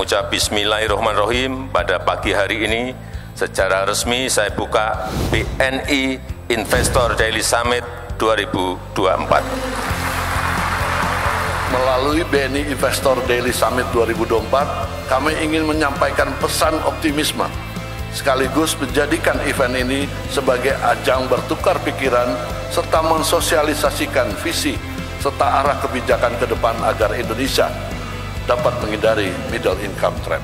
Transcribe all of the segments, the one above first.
mengucap Bismillahirrahmanirrahim. Pada pagi hari ini secara resmi saya buka BNI Investor Daily Summit 2024. Melalui BNI Investor Daily Summit 2024, kami ingin menyampaikan pesan optimisme, sekaligus menjadikan event ini sebagai ajang bertukar pikiran serta mensosialisasikan visi serta arah kebijakan ke depan agar Indonesia dapat menghindari middle income trap.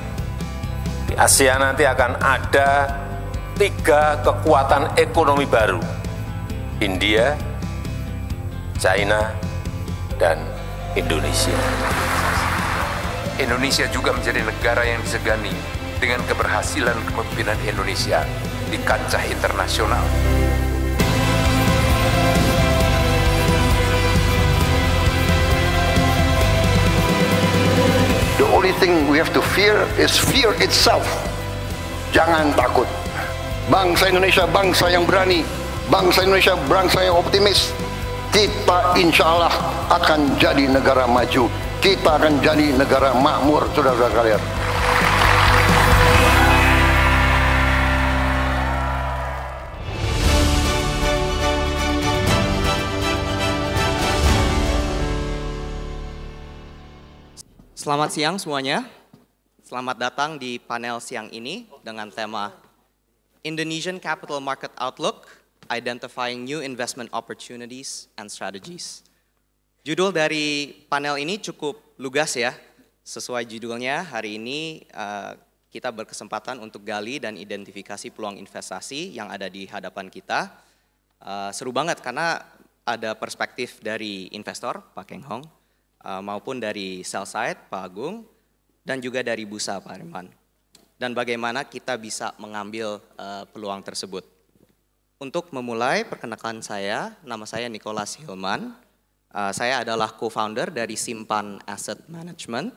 Di Asia nanti akan ada 3 kekuatan ekonomi baru: India, China, dan Indonesia. Indonesia juga menjadi negara yang disegani dengan keberhasilan kepemimpinan Indonesia di kancah internasional. The only thing we have to fear is fear itself. Jangan takut. Bangsa Indonesia bangsa yang berani. Bangsa Indonesia bangsa yang optimis. Kita insya Allah akan jadi negara maju. Kita akan jadi negara makmur, saudara-saudara kalian. Selamat siang semuanya. Selamat datang di panel siang ini dengan tema Indonesian Capital Market Outlook, Identifying New Investment Opportunities and Strategies. Judul dari panel ini cukup lugas ya. Sesuai judulnya, hari ini kita berkesempatan untuk gali dan identifikasi peluang investasi yang ada di hadapan kita. Seru banget karena ada perspektif dari investor, Pak Keng Hong, maupun dari sell side, Pak Agung, dan juga dari Bursa, Pak Arman. Dan bagaimana kita bisa mengambil peluang tersebut. Untuk memulai, perkenalkan saya, nama saya Nicholas Hilman. Saya adalah co-founder dari Simpan Asset Management.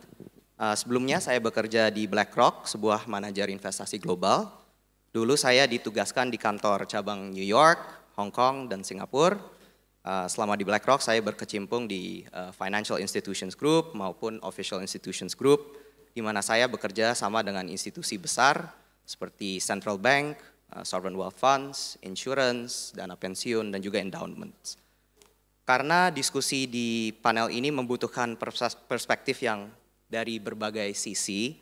Sebelumnya saya bekerja di BlackRock, sebuah manajer investasi global. Dulu saya ditugaskan di kantor cabang New York, Hong Kong, dan Singapura. Selama di BlackRock, saya berkecimpung di Financial Institutions Group maupun Official Institutions Group, di mana saya bekerja sama dengan institusi besar seperti Central Bank, Sovereign Wealth Funds, Insurance, dana pensiun, dan juga endowments. Karena diskusi di panel ini membutuhkan perspektif yang dari berbagai sisi,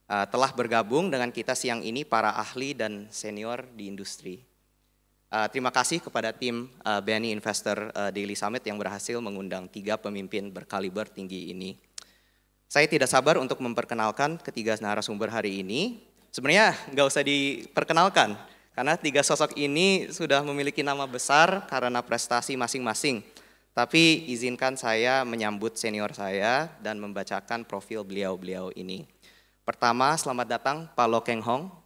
telah bergabung dengan kita siang ini para ahli dan senior di industri. Terima kasih kepada tim BNI Investor Daily Summit yang berhasil mengundang 3 pemimpin berkaliber tinggi ini. Saya tidak sabar untuk memperkenalkan ketiga narasumber hari ini. Sebenarnya nggak usah diperkenalkan, karena 3 sosok ini sudah memiliki nama besar karena prestasi masing-masing. Tapi izinkan saya menyambut senior saya dan membacakan profil beliau-beliau ini. Pertama, selamat datang Pak Loh Keng Hong.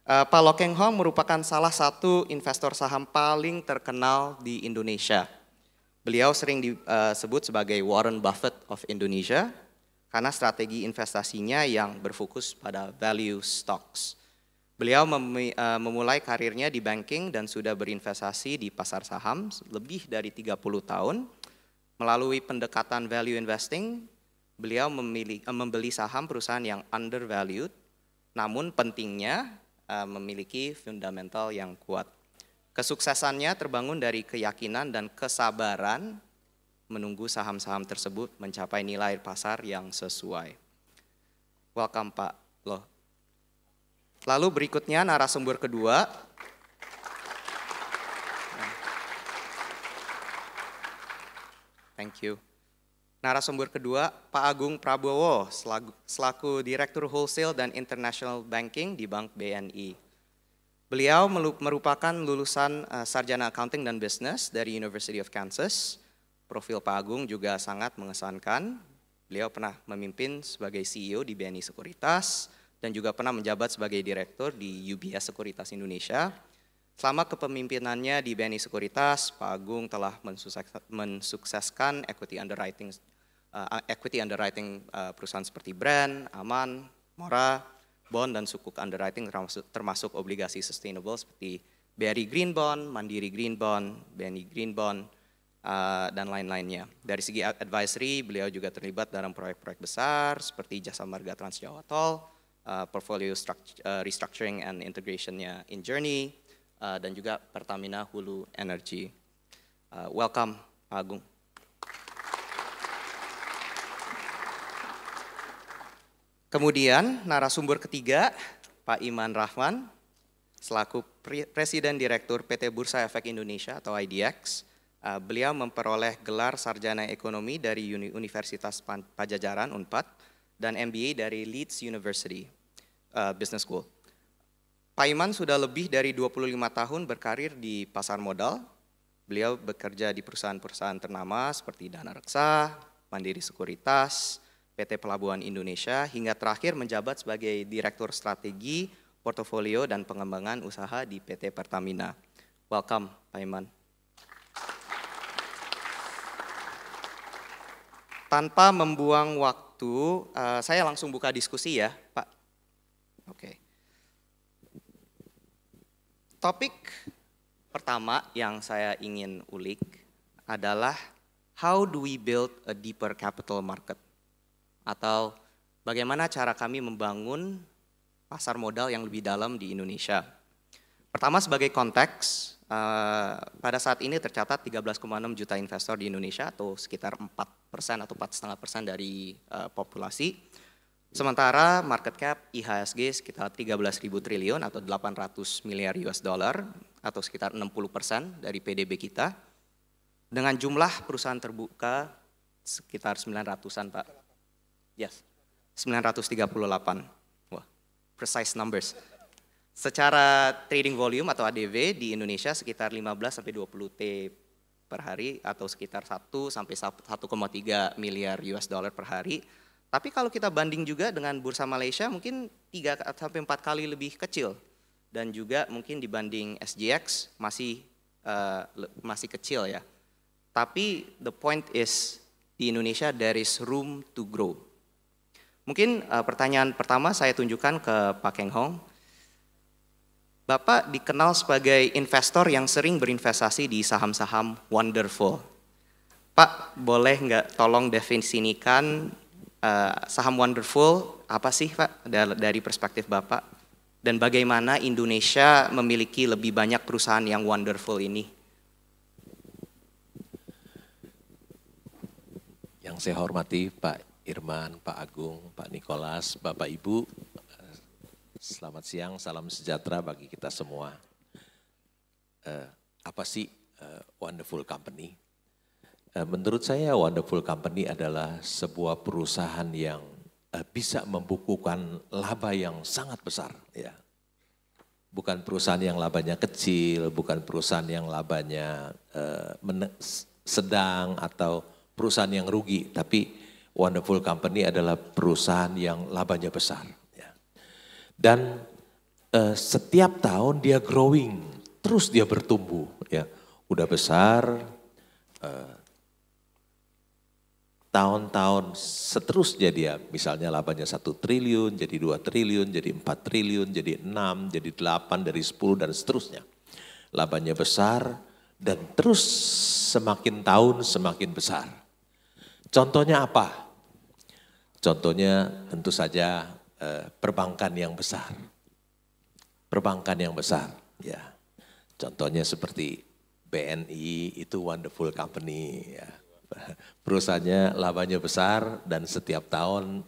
Pak Loh Keng Hong merupakan salah satu investor saham paling terkenal di Indonesia. Beliau sering disebut sebagai Warren Buffett of Indonesia karena strategi investasinya yang berfokus pada value stocks. Beliau memulai karirnya di banking dan sudah berinvestasi di pasar saham lebih dari 30 tahun. Melalui pendekatan value investing, beliau membeli saham perusahaan yang undervalued, namun pentingnya memiliki fundamental yang kuat. Kesuksesannya terbangun dari keyakinan dan kesabaran menunggu saham-saham tersebut mencapai nilai pasar yang sesuai. Welcome Pak Loh. Lalu berikutnya narasumber kedua. Thank you. Narasumber kedua, Pak Agung Prabowo, selaku Direktur Wholesale dan International Banking di Bank BNI. Beliau merupakan lulusan Sarjana Accounting dan Business dari University of Kansas. Profil Pak Agung juga sangat mengesankan. Beliau pernah memimpin sebagai CEO di BNI Sekuritas dan juga pernah menjabat sebagai Direktur di UBS Sekuritas Indonesia. Selama kepemimpinannya di BNI Sekuritas, Pak Agung telah mensukseskan equity underwriting perusahaan seperti Brand, Aman, Mora, bond dan sukuk underwriting termasuk obligasi sustainable seperti BRI Green Bond, Mandiri Green Bond, BNI Green Bond, dan lain-lainnya. Dari segi advisory, beliau juga terlibat dalam proyek-proyek besar seperti Jasa Marga Trans Jawa Tol, portfolio restructuring and integration-nya in Journey, dan juga Pertamina Hulu Energy. Welcome, Pak Agung. Kemudian narasumber ketiga, Pak Iman Rahman, selaku Presiden Direktur PT Bursa Efek Indonesia atau IDX. Beliau memperoleh gelar Sarjana Ekonomi dari Universitas Pajajaran Unpad dan MBA dari Leeds University Business School. Pak Iman sudah lebih dari 25 tahun berkarir di pasar modal. Beliau bekerja di perusahaan-perusahaan ternama seperti Dana Reksa, Mandiri Sekuritas, PT Pelabuhan Indonesia, hingga terakhir menjabat sebagai Direktur Strategi, Portofolio, dan Pengembangan Usaha di PT Pertamina. Welcome, Pak Iman. Tanpa membuang waktu, saya langsung buka diskusi ya, Pak. Oke. Topik pertama yang saya ingin ulik adalah how do we build a deeper capital market? Atau bagaimana cara kami membangun pasar modal yang lebih dalam di Indonesia. Pertama, sebagai konteks, pada saat ini tercatat 13,6 juta investor di Indonesia atau sekitar 4% atau 4,5% dari populasi. Sementara market cap IHSG sekitar 13.000 triliun atau 800 miliar US dollar atau sekitar 60% dari PDB kita. Dengan jumlah perusahaan terbuka sekitar 900-an, Pak. Yes, 938. Wah, precise numbers. Secara trading volume atau ADV di Indonesia sekitar 15 sampai 20 T per hari atau sekitar 1 sampai 1,3 miliar US dollar per hari. Tapi kalau kita banding juga dengan bursa Malaysia mungkin 3 sampai 4 kali lebih kecil dan juga mungkin dibanding SGX masih kecil ya. Tapi the point is di Indonesia there is room to grow. Mungkin pertanyaan pertama saya tunjukkan ke Pak Keng Hong. Bapak dikenal sebagai investor yang sering berinvestasi di saham-saham wonderful. Pak, boleh nggak tolong definisikan saham wonderful apa sih Pak dari perspektif Bapak? Dan bagaimana Indonesia memiliki lebih banyak perusahaan yang wonderful ini? Yang saya hormati Pak Irman, Pak Agung, Pak Nikolas, Bapak Ibu, selamat siang, salam sejahtera bagi kita semua. Apa sih wonderful company? Menurut saya wonderful company adalah sebuah perusahaan yang bisa membukukan laba yang sangat besar. Ya. Bukan perusahaan yang labanya kecil, bukan perusahaan yang labanya sedang atau perusahaan yang rugi, tapi wonderful company adalah perusahaan yang labanya besar. Dan setiap tahun dia growing, terus dia bertumbuh, ya. Udah besar, tahun-tahun seterusnya dia, misalnya labanya 1 triliun, jadi 2 triliun, jadi 4 triliun, jadi 6, jadi 8, dari 10 dan seterusnya. Labanya besar dan terus semakin tahun semakin besar. Contohnya apa? Contohnya tentu saja perbankan yang besar. Perbankan yang besar, ya. Contohnya seperti BNI itu wonderful company, ya. Perusahaannya labanya besar dan setiap tahun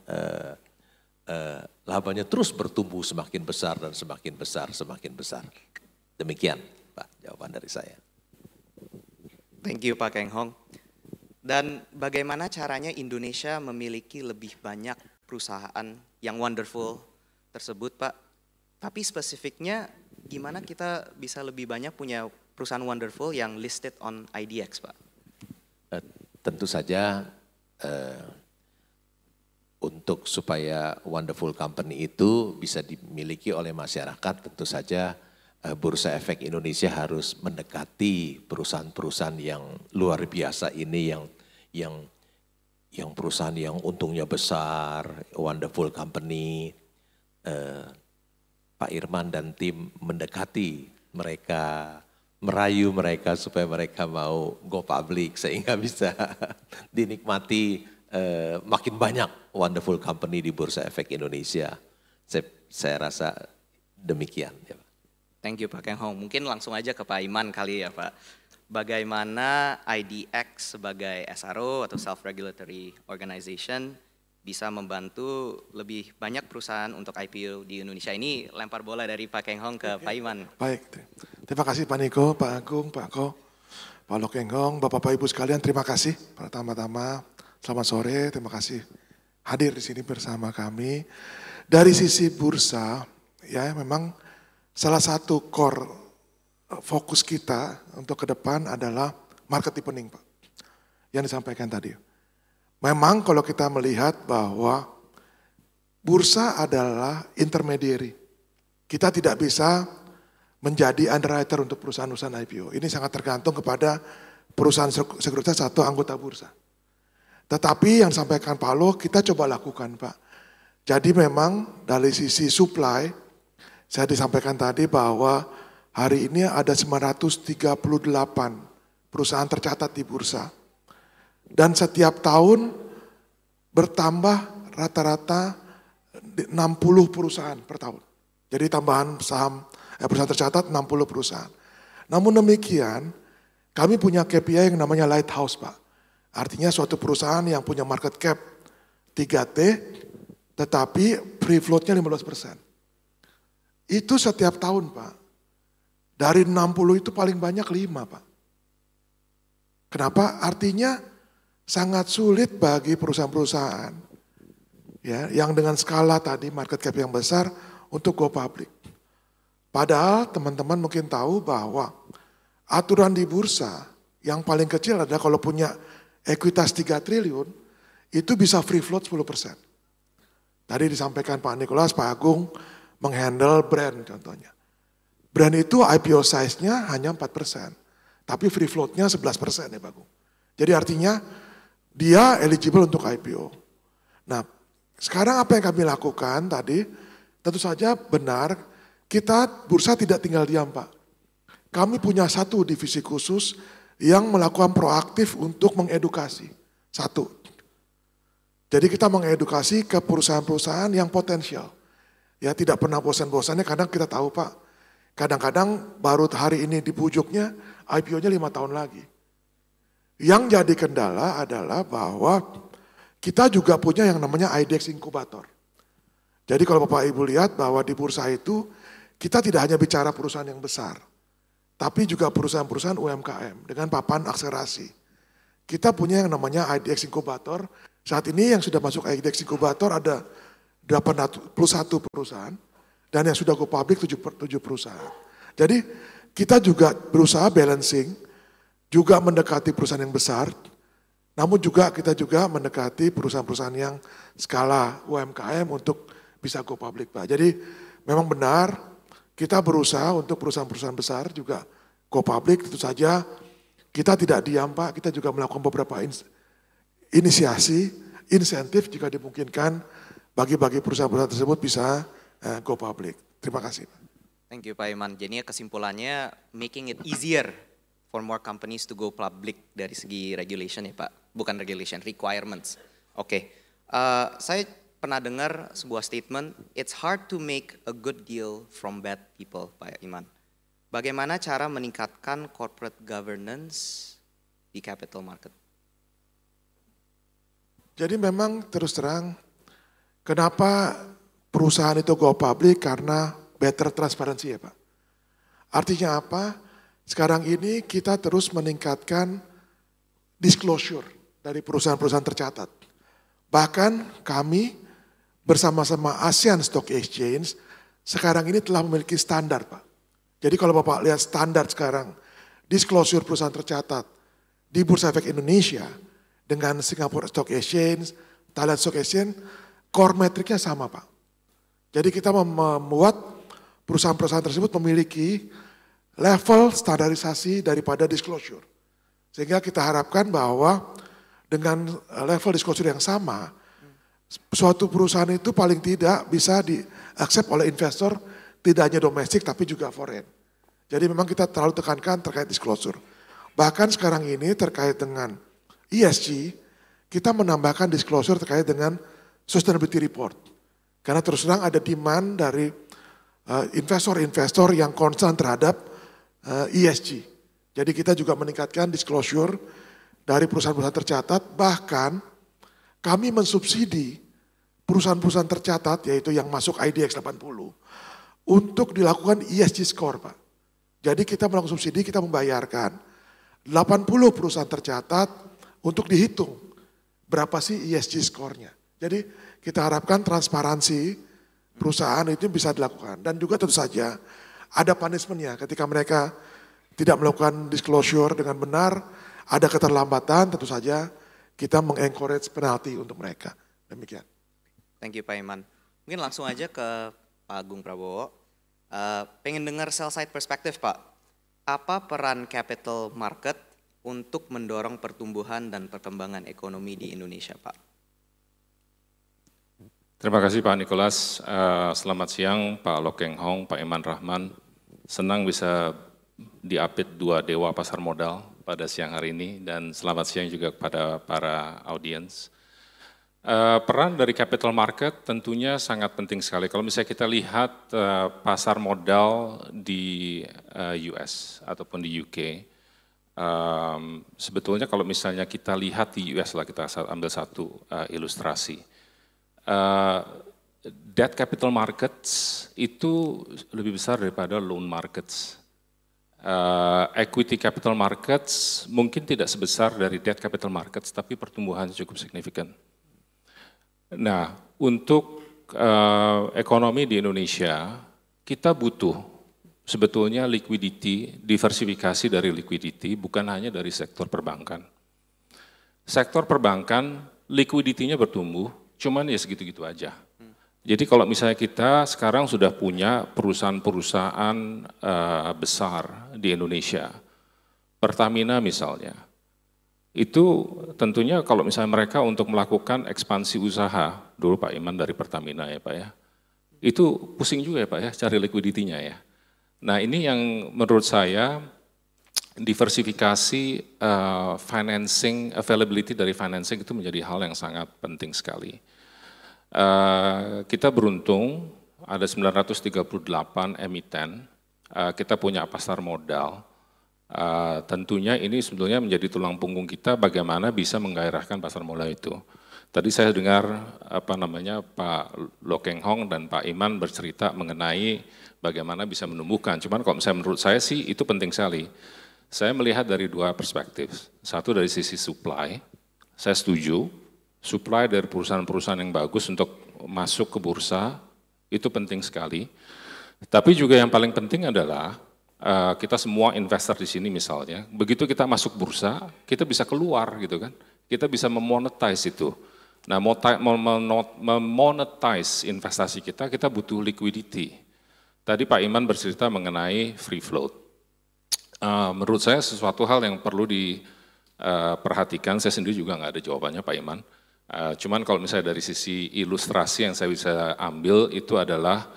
labanya terus bertumbuh semakin besar dan semakin besar, semakin besar. Demikian Pak jawaban dari saya. Thank you Pak Keng Hong. Dan bagaimana caranya Indonesia memiliki lebih banyak perusahaan yang wonderful tersebut Pak? Tapi spesifiknya gimana kita bisa lebih banyak punya perusahaan wonderful yang listed on IDX Pak? Tentu saja untuk supaya wonderful company itu bisa dimiliki oleh masyarakat, tentu saja Bursa Efek Indonesia harus mendekati perusahaan-perusahaan yang luar biasa ini, yang perusahaan yang untungnya besar, wonderful company. Pak Irman dan tim mendekati mereka, merayu mereka supaya mereka mau go public sehingga bisa dinikmati makin banyak wonderful company di Bursa Efek Indonesia. Saya rasa demikian ya Pak. Thank you Pak Keng Hong. Mungkin langsung aja ke Pak Iman kali ya Pak. Bagaimana IDX sebagai SRO atau Self-Regulatory Organization bisa membantu lebih banyak perusahaan untuk IPO di Indonesia. Ini lempar bola dari Pak Keng Hong ke Pak Iman. Baik, terima kasih Pak Niko, Pak Agung, Pak Ko, Pak Lo Keng Hong, Bapak-Bapak Ibu sekalian, terima kasih. Pertama-tama, selamat sore, terima kasih hadir di sini bersama kami. Dari sisi bursa, ya memang salah satu core fokus kita untuk ke depan adalah market deepening Pak, yang disampaikan tadi. Memang kalau kita melihat bahwa bursa adalah intermediary, kita tidak bisa menjadi underwriter untuk perusahaan-perusahaan IPO. Ini sangat tergantung kepada perusahaan sekuritas atau anggota bursa. Tetapi yang disampaikan Pak Lo, kita coba lakukan Pak. Jadi memang dari sisi supply, saya disampaikan tadi bahwa hari ini ada 938 perusahaan tercatat di bursa. Dan setiap tahun bertambah rata-rata 60 perusahaan per tahun. Jadi tambahan perusahaan tercatat 60 perusahaan. Namun demikian, kami punya KPI yang namanya lighthouse Pak. Artinya suatu perusahaan yang punya market cap 3T, tetapi free float-nya 15%. Itu setiap tahun Pak. Dari 60 itu paling banyak 5 Pak. Kenapa? Artinya sangat sulit bagi perusahaan-perusahaan ya, yang dengan skala tadi market cap yang besar untuk go public. Padahal teman-teman mungkin tahu bahwa aturan di bursa yang paling kecil adalah kalau punya ekuitas 3 triliun itu bisa free float 10%. Tadi disampaikan Pak Nicholas, Pak Agung menghandle brand contohnya. Brand itu IPO size-nya hanya 4%, tapi free float-nya 11% ya Pak Agung. Jadi artinya dia eligible untuk IPO. Nah, sekarang apa yang kami lakukan tadi, tentu saja benar, kita bursa tidak tinggal diam Pak. Kami punya satu divisi khusus yang melakukan proaktif untuk mengedukasi. Satu. Jadi kita mengedukasi ke perusahaan-perusahaan yang potensial. Ya tidak pernah bosan-bosannya, kadang kita tahu Pak, kadang-kadang baru hari ini di pujuknya, IPO-nya 5 tahun lagi. Yang jadi kendala adalah bahwa kita juga punya yang namanya IDX Inkubator. Jadi kalau Bapak Ibu lihat bahwa di bursa itu, kita tidak hanya bicara perusahaan yang besar, tapi juga perusahaan-perusahaan UMKM dengan papan akselerasi. Kita punya yang namanya IDX Inkubator. Saat ini yang sudah masuk IDX Inkubator ada 81 perusahaan dan yang sudah go public 7 perusahaan. Jadi kita juga berusaha balancing, juga mendekati perusahaan yang besar, namun juga kita juga mendekati perusahaan-perusahaan yang skala UMKM untuk bisa go public Pak. Jadi memang benar kita berusaha untuk perusahaan-perusahaan besar juga go public, tentu saja kita tidak diam Pak, kita juga melakukan beberapa inisiasi, insentif jika dimungkinkan bagi perusahaan-perusahaan tersebut bisa go public. Terima kasih Pak. Thank you Pak Iman. Jadi kesimpulannya making it easier for more companies to go public dari segi regulation ya Pak, bukan regulation, requirements. Oke, saya pernah dengar sebuah statement, it's hard to make a good deal from bad people Pak Iman. Bagaimana cara meningkatkan corporate governance di capital market? Jadi memang terus terang, kenapa perusahaan itu go public? Karena better transparansi ya Pak. Artinya apa? Sekarang ini kita terus meningkatkan disclosure dari perusahaan-perusahaan tercatat. Bahkan kami bersama-sama ASEAN Stock Exchange sekarang ini telah memiliki standar Pak. Jadi kalau Bapak lihat standar sekarang, disclosure perusahaan tercatat di Bursa Efek Indonesia dengan Singapore Stock Exchange, Thailand Stock Exchange, core metriknya sama Pak. Jadi kita membuat perusahaan-perusahaan tersebut memiliki level standarisasi daripada disclosure. Sehingga kita harapkan bahwa dengan level disclosure yang sama, suatu perusahaan itu paling tidak bisa di-accept oleh investor, tidak hanya domestik tapi juga foreign. Jadi memang kita terlalu tekankan terkait disclosure. Bahkan sekarang ini terkait dengan ESG, kita menambahkan disclosure terkait dengan sustainability report. Karena terus terang ada demand dari investor-investor yang concern terhadap ESG. Jadi kita juga meningkatkan disclosure dari perusahaan-perusahaan tercatat, bahkan kami mensubsidi perusahaan-perusahaan tercatat, yaitu yang masuk IDX 80, untuk dilakukan ESG score, Pak. Jadi kita melakukan subsidi, kita membayarkan 80 perusahaan tercatat untuk dihitung berapa sih ESG score-nya. Jadi kita harapkan transparansi perusahaan itu bisa dilakukan. Dan juga tentu saja ada punishment-nya ketika mereka tidak melakukan disclosure dengan benar, ada keterlambatan, tentu saja kita mengencourage penalti untuk mereka. Demikian. Thank you Pak Iman. Mungkin langsung aja ke Pak Agung Prabowo. Pengen dengar sell side perspektif Pak. Apa peran capital market untuk mendorong pertumbuhan dan perkembangan ekonomi di Indonesia Pak? Terima kasih Pak Nicholas. Selamat siang Pak Lokeng Hong, Pak Iman Rahman. Senang bisa diapit dua dewa pasar modal pada siang hari ini, dan selamat siang juga kepada para audiens. Peran dari capital market tentunya sangat penting sekali. Kalau misalnya kita lihat pasar modal di US ataupun di UK, sebetulnya kalau misalnya kita lihat di US lah, kita ambil satu ilustrasi. Debt capital markets itu lebih besar daripada loan markets. Equity capital markets mungkin tidak sebesar dari debt capital markets, tapi pertumbuhan cukup signifikan. Nah, untuk ekonomi di Indonesia, kita butuh sebetulnya liquidity, diversifikasi dari liquidity, bukan hanya dari sektor perbankan. Sektor perbankan, liquidity-nya bertumbuh, cuman ya segitu-gitu aja. Jadi kalau misalnya kita sekarang sudah punya perusahaan-perusahaan besar di Indonesia, Pertamina misalnya, itu tentunya kalau misalnya mereka untuk melakukan ekspansi usaha, dulu Pak Iman dari Pertamina ya Pak ya, itu pusing juga ya Pak ya cari liquidity-nya ya. Nah ini yang menurut saya diversifikasi financing, availability dari financing itu menjadi hal yang sangat penting sekali. Kita beruntung ada 938 emiten, kita punya pasar modal. Tentunya ini sebetulnya menjadi tulang punggung kita bagaimana bisa menggairahkan pasar modal itu. Tadi saya dengar Pak Lokeng Hong dan Pak Iman bercerita mengenai bagaimana bisa menumbuhkan. Cuman kalau misalnya menurut saya sih itu penting sekali. Saya melihat dari dua perspektif. Satu dari sisi supply, saya setuju. Supply dari perusahaan-perusahaan yang bagus untuk masuk ke bursa itu penting sekali. Tapi juga yang paling penting adalah kita semua investor di sini misalnya, begitu kita masuk bursa, kita bisa keluar gitu kan, kita bisa memonetize itu. Nah, memonetize investasi kita butuh liquidity. Tadi Pak Iman bercerita mengenai free float. Menurut saya sesuatu hal yang perlu diperhatikan, saya sendiri juga nggak ada jawabannya Pak Iman. Cuman kalau misalnya dari sisi ilustrasi yang saya bisa ambil itu adalah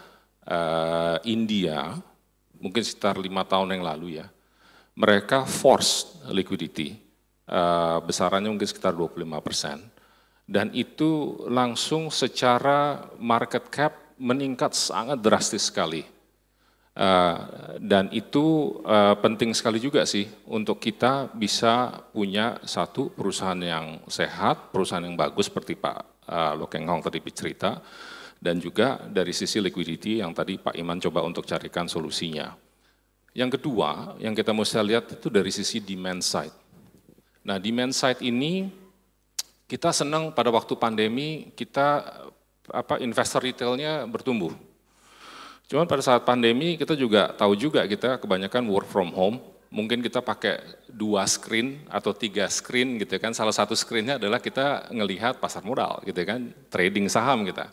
India, mungkin sekitar 5 tahun yang lalu ya, mereka force liquidity, besarannya mungkin sekitar 25%. Dan itu langsung secara market cap meningkat sangat drastis sekali. Dan itu penting sekali juga sih untuk kita bisa punya satu perusahaan yang sehat, perusahaan yang bagus seperti Pak Lokeng Hong tadi bercerita, dan juga dari sisi liquidity yang tadi Pak Iman coba untuk carikan solusinya. Yang kedua, yang kita mesti lihat itu dari sisi demand side. Nah, demand side ini kita senang pada waktu pandemi kita investor retailnya bertumbuh. Cuman pada saat pandemi kita juga tahu juga kita kebanyakan work from home, mungkin kita pakai 2 screen atau 3 screen gitu kan. Salah satu screennya adalah kita ngelihat pasar modal gitu kan, trading saham kita.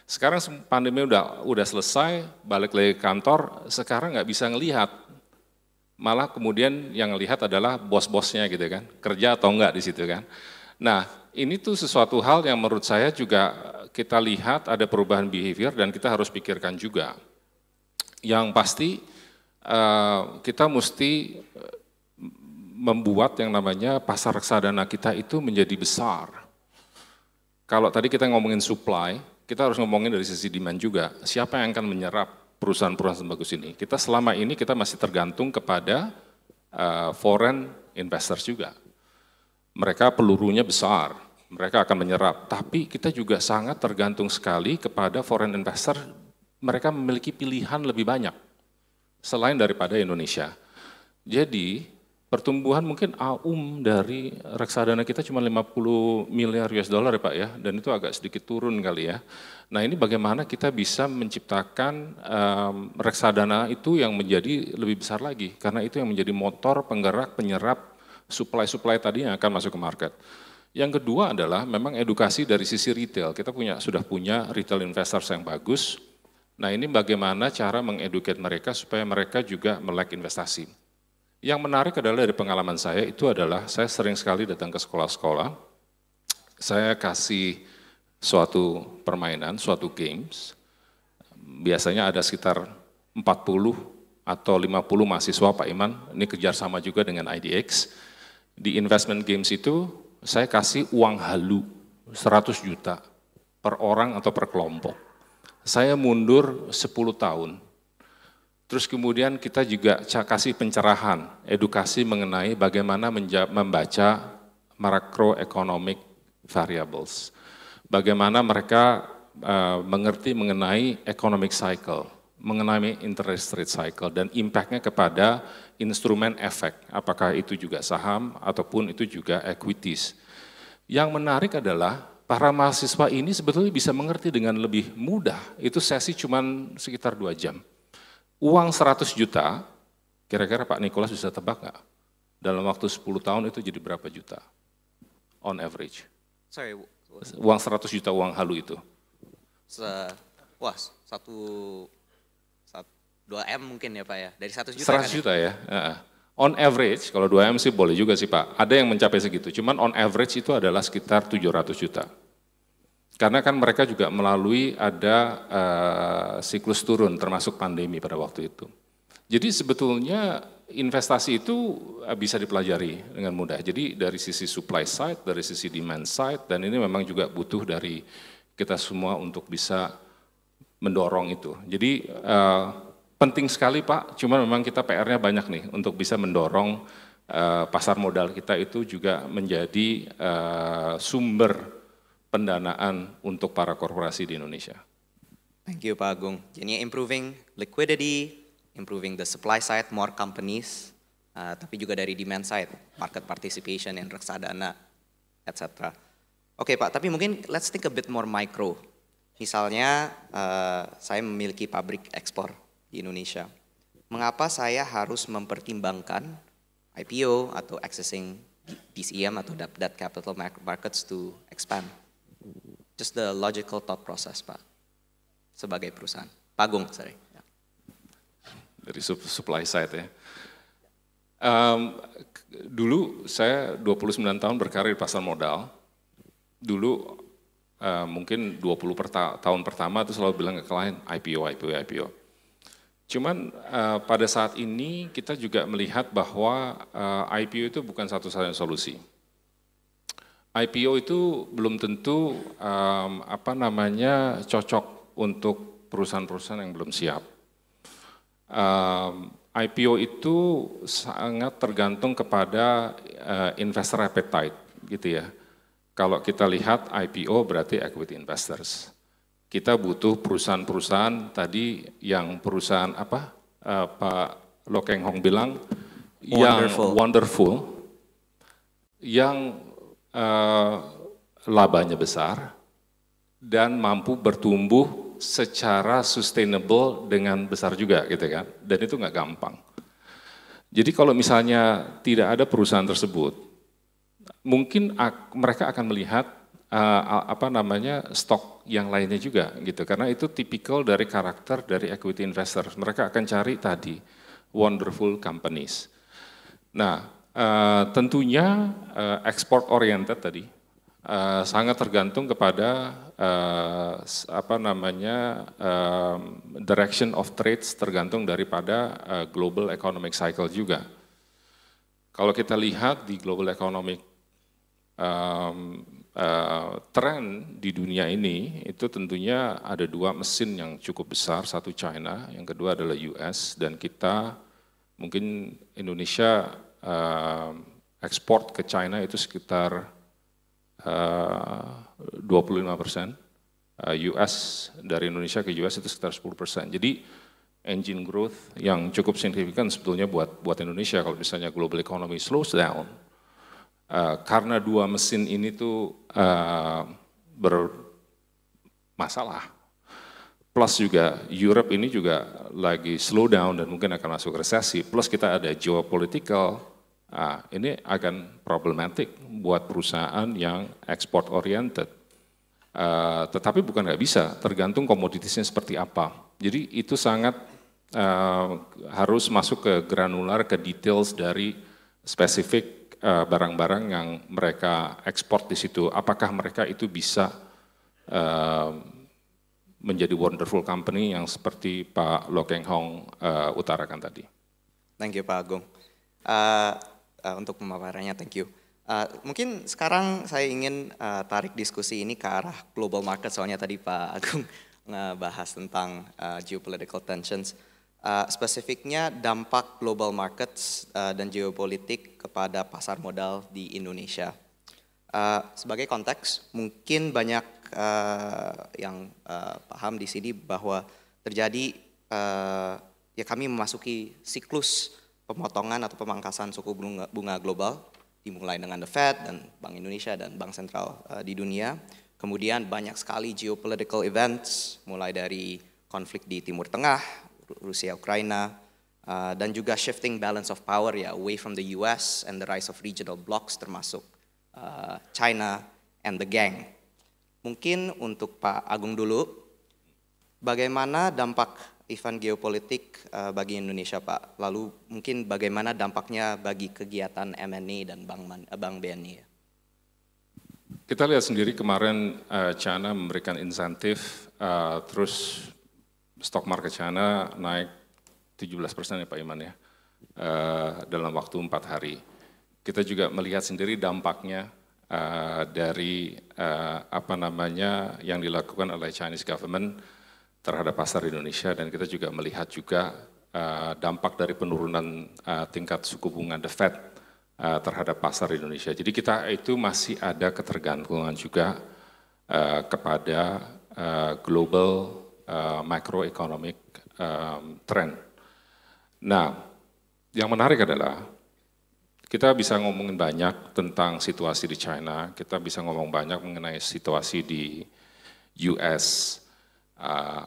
Sekarang pandemi udah selesai, balik lagi ke kantor, sekarang nggak bisa ngelihat. Malah kemudian yang ngelihat adalah bos-bosnya gitu kan, kerja atau enggak di situ kan. Nah, ini tuh sesuatu hal yang menurut saya juga kita lihat ada perubahan behavior dan kita harus pikirkan juga. Yang pasti kita mesti membuat yang namanya pasar reksadana kita itu menjadi besar. Kalau tadi kita ngomongin supply, kita harus ngomongin dari sisi demand juga. Siapa yang akan menyerap perusahaan-perusahaan sebagus ini? Kita selama ini kita masih tergantung kepada foreign investors juga. Mereka pelurunya besar, mereka akan menyerap. Tapi kita juga sangat tergantung sekali kepada foreign investor. Mereka memiliki pilihan lebih banyak selain daripada Indonesia. Jadi pertumbuhan mungkin dari reksadana kita cuma 50 miliar US dollar ya Pak ya, dan itu agak sedikit turun kali ya. Nah ini bagaimana kita bisa menciptakan reksadana itu yang menjadi lebih besar lagi, karena itu yang menjadi motor penggerak penyerap supply tadi yang akan masuk ke market. Yang kedua adalah memang edukasi dari sisi retail, kita sudah punya retail investors yang bagus. Nah ini bagaimana cara mengeduket mereka supaya mereka juga melek investasi. Yang menarik adalah dari pengalaman saya itu adalah saya sering sekali datang ke sekolah-sekolah, saya kasih suatu permainan, suatu games, biasanya ada sekitar 40 atau 50 mahasiswa Pak Iman, ini kerjasama juga dengan IDX, di investment games itu saya kasih uang halu 100 juta per orang atau per kelompok. Saya mundur 10 tahun. Terus kemudian kita juga kasih pencerahan, edukasi mengenai bagaimana membaca macroeconomic variables. Bagaimana mereka mengerti mengenai economic cycle, mengenai interest rate cycle, dan impact-nya kepada instrumen efek, apakah itu juga saham ataupun itu juga equities. Yang menarik adalah para mahasiswa ini sebetulnya bisa mengerti dengan lebih mudah, itu sesi cuma sekitar 2 jam. Uang 100 juta, kira-kira Pak Nicholas bisa tebak nggak? Dalam waktu 10 tahun itu jadi berapa juta? On average. Sorry. Uang 100 juta uang halu itu. 2M mungkin ya Pak ya, dari 100 juta 100 kan juta ya. On average, kalau 2M sih boleh juga sih Pak, ada yang mencapai segitu, cuman on average itu adalah sekitar 700 juta. Karena kan mereka juga melalui ada siklus turun termasuk pandemi pada waktu itu. Jadi sebetulnya investasi itu bisa dipelajari dengan mudah. Jadi dari sisi supply side, dari sisi demand side, dan ini memang juga butuh dari kita semua untuk bisa mendorong itu. Jadi penting sekali Pak, cuma memang kita PR-nya banyak nih untuk bisa mendorong pasar modal kita itu juga menjadi sumber pendanaan untuk para korporasi di Indonesia. Thank you Pak Agung. Jadi improving liquidity, improving the supply side, more companies, tapi juga dari demand side, market participation in reksadana, etc. Oke Pak, tapi mungkin let's think a bit more micro. Misalnya saya memiliki pabrik ekspor di Indonesia. Mengapa saya harus mempertimbangkan IPO atau accessing DCM atau debt capital markets to expand? Just the logical thought process, Pak, sebagai perusahaan. Pak Agung, sorry. Dari supply side ya. Dulu saya 29 tahun berkarir di pasar modal. Dulu mungkin 20 tahun pertama itu selalu bilang ke klien IPO. Cuman pada saat ini kita juga melihat bahwa IPO itu bukan satu-satunya solusi. IPO itu belum tentu cocok untuk perusahaan-perusahaan yang belum siap. IPO itu sangat tergantung kepada investor appetite, gitu ya. Kalau kita lihat IPO berarti equity investors. Kita butuh perusahaan-perusahaan tadi yang perusahaan Pak Loh Keng Hong bilang yang wonderful, yang labanya besar dan mampu bertumbuh secara sustainable dengan besar juga gitu kan, dan itu nggak gampang. Jadi kalau misalnya tidak ada perusahaan tersebut, mungkin mereka akan melihat stok yang lainnya juga gitu, karena itu tipikal dari karakter dari equity investor. Mereka akan cari tadi wonderful companies. Nah, tentunya export oriented tadi sangat tergantung kepada direction of trades tergantung daripada global economic cycle juga. Kalau kita lihat di global economic tren di dunia ini, itu tentunya ada dua mesin yang cukup besar, satu China, yang kedua adalah US, dan kita mungkin Indonesia ekspor ke China itu sekitar 25%, US dari Indonesia ke US itu sekitar 10%. Jadi engine growth yang cukup signifikan sebetulnya buat Indonesia kalau misalnya global economy slows down. Karena dua mesin ini tuh bermasalah. Plus juga Europe ini juga lagi slow down dan mungkin akan masuk resesi. Plus kita ada geopolitical. Ini akan problematik buat perusahaan yang export oriented. Tetapi bukan nggak bisa, tergantung komoditasnya seperti apa. Jadi itu sangat harus masuk ke granular, ke details dari spesifik barang-barang yang mereka ekspor di situ. Apakah mereka itu bisa menjadi wonderful company yang seperti Pak Loh Keng Hong utarakan tadi. Thank you Pak Agung. Untuk pemaparannya, thank you. Mungkin sekarang saya ingin tarik diskusi ini ke arah global market, soalnya tadi Pak Agung ngebahas tentang geopolitical tensions. Spesifiknya dampak global markets dan geopolitik kepada pasar modal di Indonesia. Sebagai konteks, mungkin banyak yang paham di sini bahwa terjadi, ya kami memasuki siklus pemotongan atau pemangkasan suku bunga global, dimulai dengan The Fed dan Bank Indonesia dan Bank Sentral di dunia. Kemudian banyak sekali geopolitical events, mulai dari konflik di Timur Tengah, Rusia, Ukraina, dan juga shifting balance of power ya, away from the US and the rise of regional blocs termasuk China and the Gang. Mungkin untuk Pak Agung dulu, bagaimana dampak event geopolitik bagi Indonesia Pak? Lalu mungkin bagaimana dampaknya bagi kegiatan M&A dan Bank BNI? Kita lihat sendiri kemarin China memberikan insentif, terus stock market China naik 17% ya Pak Iman ya, dalam waktu 4 hari. Kita juga melihat sendiri dampaknya dari yang dilakukan oleh Chinese government terhadap pasar Indonesia, dan kita juga melihat juga dampak dari penurunan tingkat suku bunga The Fed terhadap pasar Indonesia. Jadi kita itu masih ada ketergantungan juga kepada global macroeconomic trend. Nah, yang menarik adalah kita bisa ngomongin banyak tentang situasi di China, kita bisa ngomong banyak mengenai situasi di US.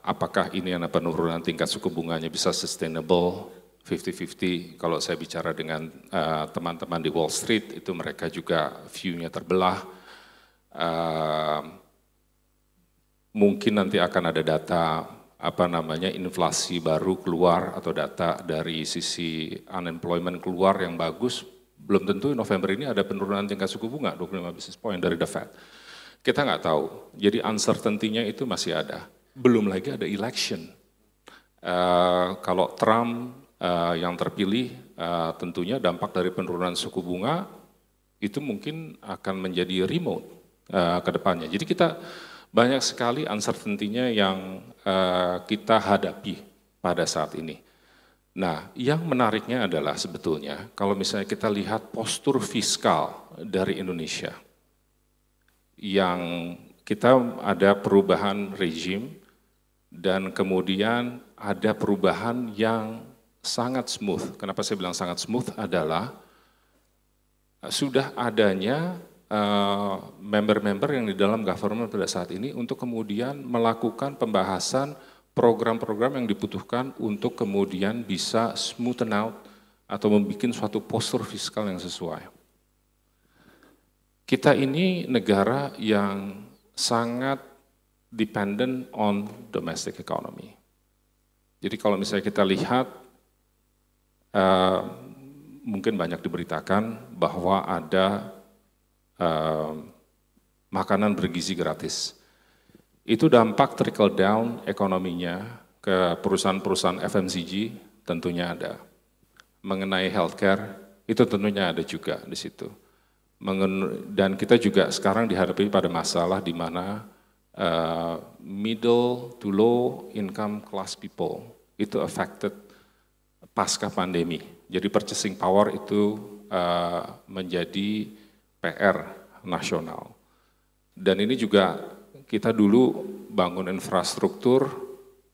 Apakah ini ada penurunan tingkat suku bunganya bisa sustainable 50-50? Kalau saya bicara dengan teman-teman di Wall Street, itu mereka juga view-nya terbelah. Mungkin nanti akan ada data inflasi baru keluar atau data dari sisi unemployment keluar yang bagus. Belum tentu November ini ada penurunan tingkat suku bunga 25 basis point dari The Fed. Kita nggak tahu. Jadi uncertainty-nya itu masih ada. Belum lagi ada election. Kalau Trump yang terpilih, tentunya dampak dari penurunan suku bunga itu mungkin akan menjadi remote ke depannya. Jadi kita banyak sekali uncertainty-nya yang kita hadapi pada saat ini. Nah, yang menariknya adalah sebetulnya kalau misalnya kita lihat postur fiskal dari Indonesia, yang kita ada perubahan rezim, dan kemudian ada perubahan yang sangat smooth. Kenapa saya bilang sangat smooth adalah sudah adanya member-member yang di dalam government pada saat ini untuk kemudian melakukan pembahasan program-program yang dibutuhkan untuk kemudian bisa smoothen out atau membuat suatu postur fiskal yang sesuai. Kita ini negara yang sangat dependent on domestic economy. Jadi kalau misalnya kita lihat, mungkin banyak diberitakan bahwa ada makanan bergizi gratis. Itu dampak trickle down ekonominya ke perusahaan-perusahaan FMCG tentunya ada. Mengenai healthcare itu tentunya ada juga di situ. Dan kita juga sekarang dihadapi pada masalah di mana middle to low income class people itu affected pasca pandemi. Jadi purchasing power itu menjadi PR nasional. Dan ini juga kita dulu bangun infrastruktur,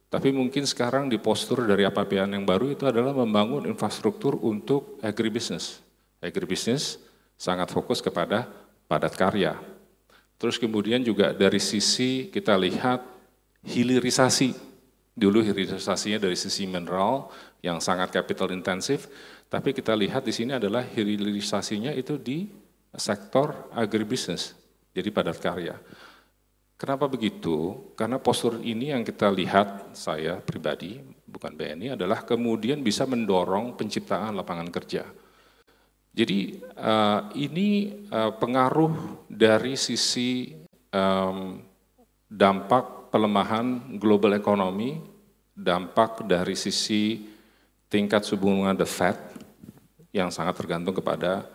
tapi mungkin sekarang di postur dari APBN yang baru itu adalah membangun infrastruktur untuk agribusiness. Agribusiness sangat fokus kepada padat karya. Terus kemudian juga dari sisi kita lihat hilirisasi. Dulu hilirisasinya dari sisi mineral yang sangat capital intensif, tapi kita lihat di sini adalah hilirisasinya itu di sektor agribusiness, jadi padat karya. Kenapa begitu? Karena postur ini yang kita lihat, saya pribadi, bukan BNI, adalah kemudian bisa mendorong penciptaan lapangan kerja. Jadi ini pengaruh dari sisi dampak pelemahan global economy, dampak dari sisi tingkat suku bunga the Fed yang sangat tergantung kepada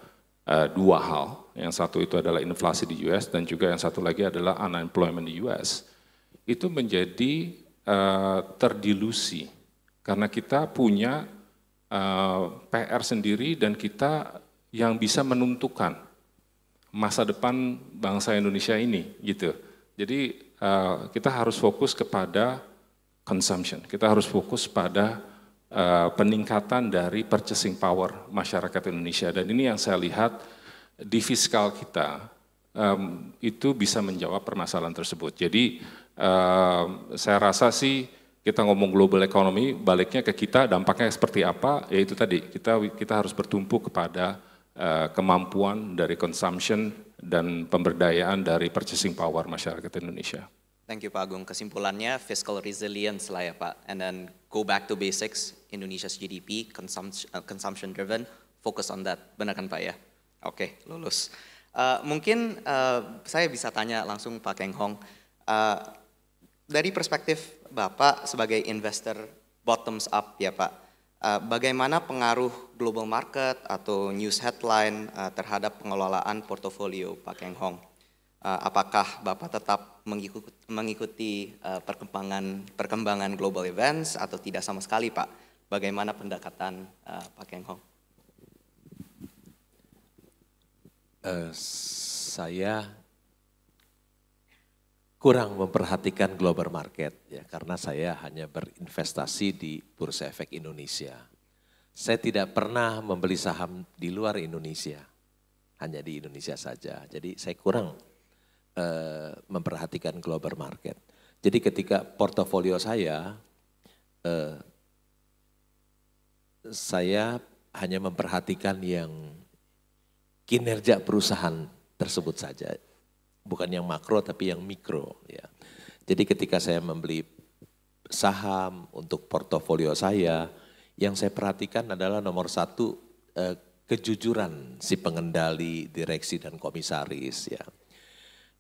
dua hal. Yang satu itu adalah inflasi di US dan juga yang satu lagi adalah unemployment di US. Itu menjadi terdilusi karena kita punya PR sendiri dan kita yang bisa menentukan masa depan bangsa Indonesia ini gitu. Jadi kita harus fokus kepada consumption, kita harus fokus pada peningkatan dari purchasing power masyarakat Indonesia dan ini yang saya lihat di fiskal kita itu bisa menjawab permasalahan tersebut. Jadi saya rasa sih kita ngomong global economy, baliknya ke kita dampaknya seperti apa, yaitu tadi kita harus bertumpu kepada kemampuan dari consumption dan pemberdayaan dari purchasing power masyarakat Indonesia. Thank you Pak Agung. Kesimpulannya fiscal resilience lah ya Pak, and then go back to basics, Indonesia's GDP, consumption driven, focus on that, benar kan Pak ya? Oke, lulus. Mungkin saya bisa tanya langsung Pak Keng Hong, dari perspektif Bapak sebagai investor bottoms up ya Pak, bagaimana pengaruh global market atau news headline terhadap pengelolaan portofolio Pak Keng Hong? Apakah Bapak tetap mengikuti perkembangan global events atau tidak sama sekali Pak? Bagaimana pendekatan Pak Keng Hong? Saya kurang memperhatikan global market ya karena saya hanya berinvestasi di Bursa Efek Indonesia. Saya tidak pernah membeli saham di luar Indonesia, hanya di Indonesia saja. Jadi saya kurang memperhatikan global market. Jadi ketika portofolio saya hanya memperhatikan yang kinerja perusahaan tersebut saja, bukan yang makro tapi yang mikro. Ya. Jadi ketika saya membeli saham untuk portofolio saya, yang saya perhatikan adalah nomor satu kejujuran si pengendali, direksi dan komisaris. Ya.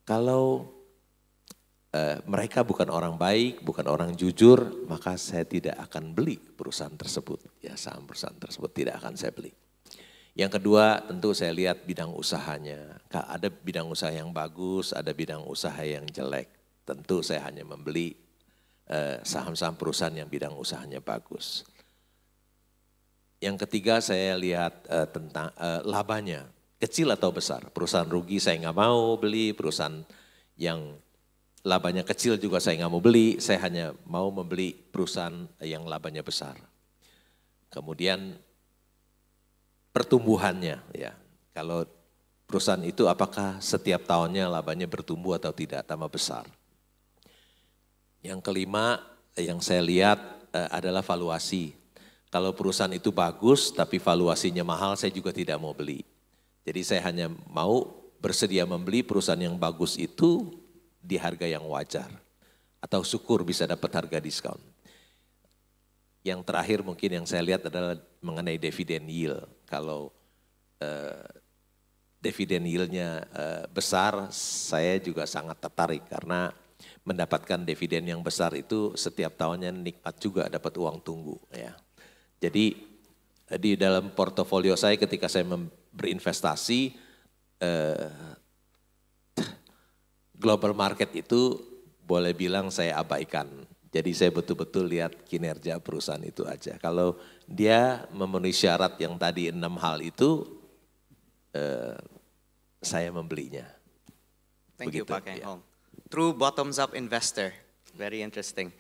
Kalau mereka bukan orang baik, bukan orang jujur, maka saya tidak akan beli perusahaan tersebut. Ya, saham perusahaan tersebut tidak akan saya beli. Yang kedua tentu saya lihat bidang usahanya. Ada bidang usaha yang bagus, ada bidang usaha yang jelek. Tentu saya hanya membeli saham-saham perusahaan yang bidang usahanya bagus. Yang ketiga saya lihat tentang labanya, kecil atau besar. Perusahaan rugi saya nggak mau beli, perusahaan yang labanya kecil juga saya nggak mau beli, saya hanya mau membeli perusahaan yang labanya besar. Kemudian pertumbuhannya ya, kalau perusahaan itu apakah setiap tahunnya labanya bertumbuh atau tidak, tambah besar. Yang kelima yang saya lihat adalah valuasi. Kalau perusahaan itu bagus tapi valuasinya mahal, saya juga tidak mau beli. Jadi saya hanya mau bersedia membeli perusahaan yang bagus itu di harga yang wajar. Atau syukur bisa dapat harga diskon. Yang terakhir mungkin yang saya lihat adalah mengenai dividend yield. Kalau dividend yieldnya besar, saya juga sangat tertarik karena mendapatkan dividen yang besar itu setiap tahunnya nikmat juga dapat uang tunggu ya. Jadi di dalam portofolio saya ketika saya berinvestasi global market itu boleh bilang saya abaikan. Jadi saya betul-betul lihat kinerja perusahaan itu aja. Kalau dia memenuhi syarat yang tadi 6 hal itu, saya membelinya. Thank you Pak Keng ya. Hong. True bottoms up investor, very interesting.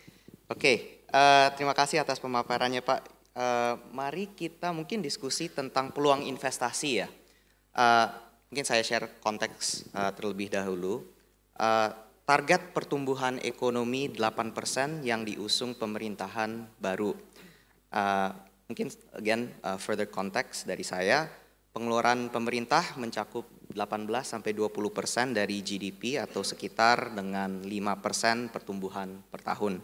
Oke, terima kasih atas pemaparannya Pak. Mari kita mungkin diskusi tentang peluang investasi ya. Mungkin saya share konteks terlebih dahulu. Target pertumbuhan ekonomi 8% yang diusung pemerintahan baru. Mungkin again further context dari saya, pengeluaran pemerintah mencakup 18-20% dari GDP atau sekitar dengan 5% pertumbuhan per tahun.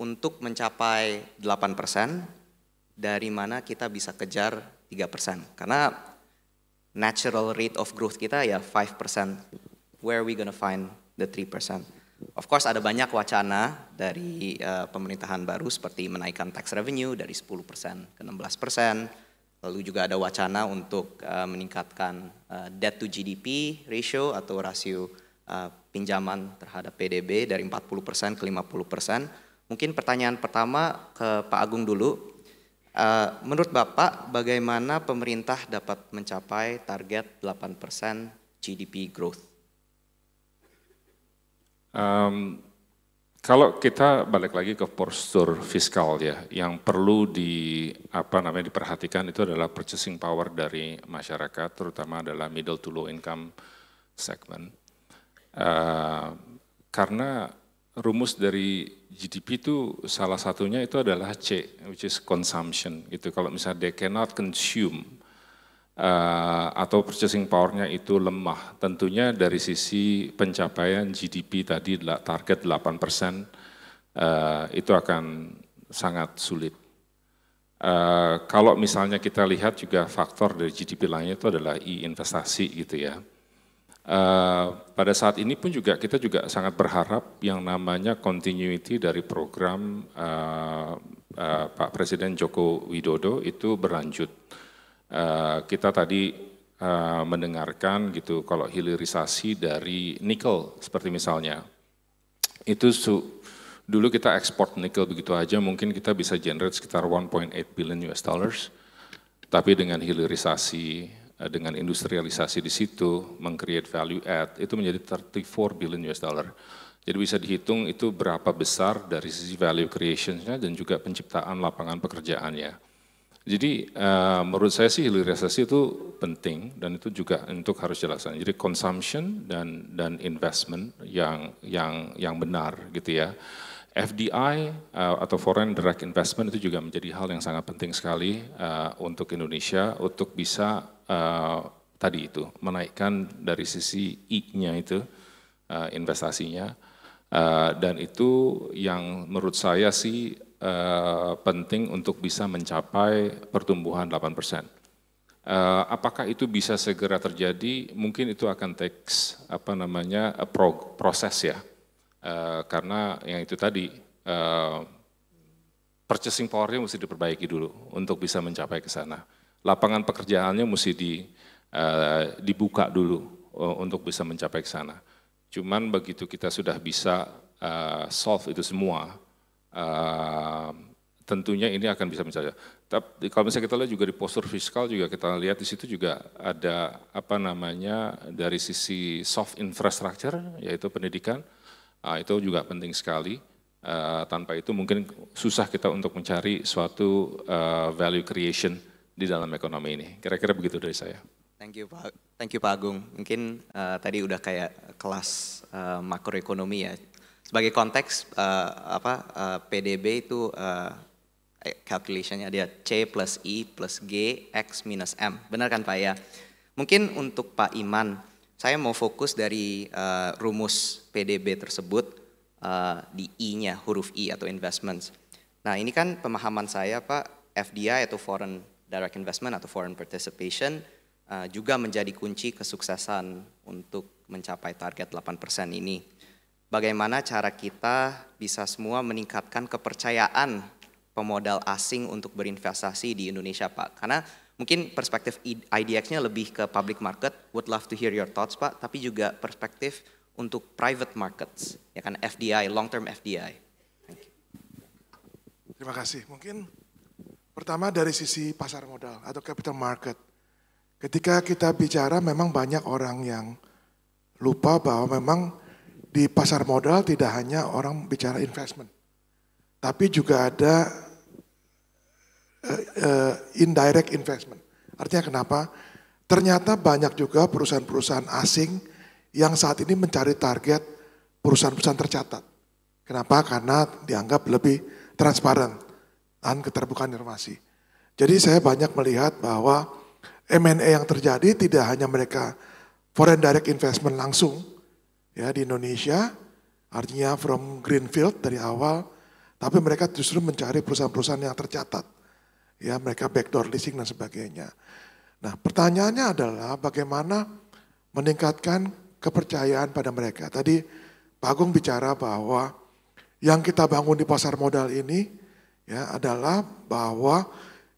Untuk mencapai 8%, dari mana kita bisa kejar 3%. Karena natural rate of growth kita ya 5%. Where are we gonna find the 3%? Of course ada banyak wacana dari pemerintahan baru seperti menaikkan tax revenue dari 10% ke 16%. Lalu juga ada wacana untuk meningkatkan debt to GDP ratio atau rasio pinjaman terhadap PDB dari 40% ke 50%. Mungkin pertanyaan pertama ke Pak Agung dulu. Menurut Bapak bagaimana pemerintah dapat mencapai target 8% GDP growth? Kalau kita balik lagi ke postur fiskal ya, yang perlu diperhatikan itu adalah purchasing power dari masyarakat, terutama adalah middle to low income segment. Karena rumus dari GDP itu salah satunya itu adalah C, which is consumption. Gitu. Kalau misalnya they cannot consume atau purchasing power-nya itu lemah, tentunya dari sisi pencapaian GDP tadi target 8% itu akan sangat sulit. Kalau misalnya kita lihat juga faktor dari GDP lainnya itu adalah investasi gitu ya. Pada saat ini pun juga kita juga sangat berharap yang namanya continuity dari program Pak Presiden Joko Widodo itu berlanjut. Kita tadi mendengarkan gitu kalau hilirisasi dari nikel seperti misalnya itu dulu kita ekspor nikel begitu aja mungkin kita bisa generate sekitar 1.8 billion US dollars, tapi dengan hilirisasi dengan industrialisasi di situ meng-create value add itu menjadi 34 billion US dollar. Jadi bisa dihitung itu berapa besar dari sisi value creation-nya dan juga penciptaan lapangan pekerjaannya. Jadi menurut saya sih hilirisasi itu penting dan itu juga untuk harus jelaskan. Jadi consumption dan investment yang benar gitu ya. FDI atau foreign direct investment itu juga menjadi hal yang sangat penting sekali untuk Indonesia untuk bisa tadi itu menaikkan dari sisi I-nya itu investasinya dan itu yang menurut saya sih penting untuk bisa mencapai pertumbuhan 8%. Apakah itu bisa segera terjadi? Mungkin itu akan takes proses ya. Karena yang itu tadi purchasing power-nya mesti diperbaiki dulu untuk bisa mencapai ke sana. Lapangan pekerjaannya mesti dibuka dulu untuk bisa mencapai ke sana. Cuman begitu kita sudah bisa solve itu semua, tentunya ini akan bisa mencapai. Tapi kalau misalnya kita lihat juga di postur fiskal juga kita lihat di situ juga ada dari sisi soft infrastructure yaitu pendidikan, itu juga penting sekali. Tanpa itu mungkin susah kita untuk mencari suatu value creation di dalam ekonomi ini. Kira-kira begitu dari saya. Thank you Pak Agung. Mungkin tadi udah kayak kelas makroekonomi ya. Sebagai konteks PDB itu calculation-nya ada C plus I plus G X minus M. Benar kan Pak ya? Mungkin untuk Pak Iman, saya mau fokus dari rumus PDB tersebut di I-nya, huruf I atau investments. Nah ini kan pemahaman saya Pak, FDI atau foreign direct investment atau foreign participation juga menjadi kunci kesuksesan untuk mencapai target 8% ini. bagaimana cara kita bisa semua meningkatkan kepercayaan pemodal asing untuk berinvestasi di Indonesia, Pak. Karena mungkin perspektif IDX-nya lebih ke public market, would love to hear your thoughts, Pak, tapi juga perspektif untuk private markets, ya kan, FDI, long term FDI. Terima kasih. Mungkin pertama dari sisi pasar modal atau capital market. Ketika kita bicara memang banyak orang yang lupa bahwa memang di pasar modal tidak hanya orang bicara investment, tapi juga ada indirect investment. Artinya kenapa? Ternyata banyak juga perusahaan-perusahaan asing yang saat ini mencari target perusahaan-perusahaan tercatat. Kenapa? Karena dianggap lebih transparan dan keterbukaan informasi. Jadi saya banyak melihat bahwa M&A yang terjadi tidak hanya mereka foreign direct investment langsung ya di Indonesia, artinya from greenfield dari awal, tapi mereka justru mencari perusahaan-perusahaan yang tercatat. Ya, mereka backdoor leasing dan sebagainya. Nah, pertanyaannya adalah bagaimana meningkatkan kepercayaan pada mereka. Tadi Pak Agung bicara bahwa yang kita bangun di pasar modal ini ya adalah bahwa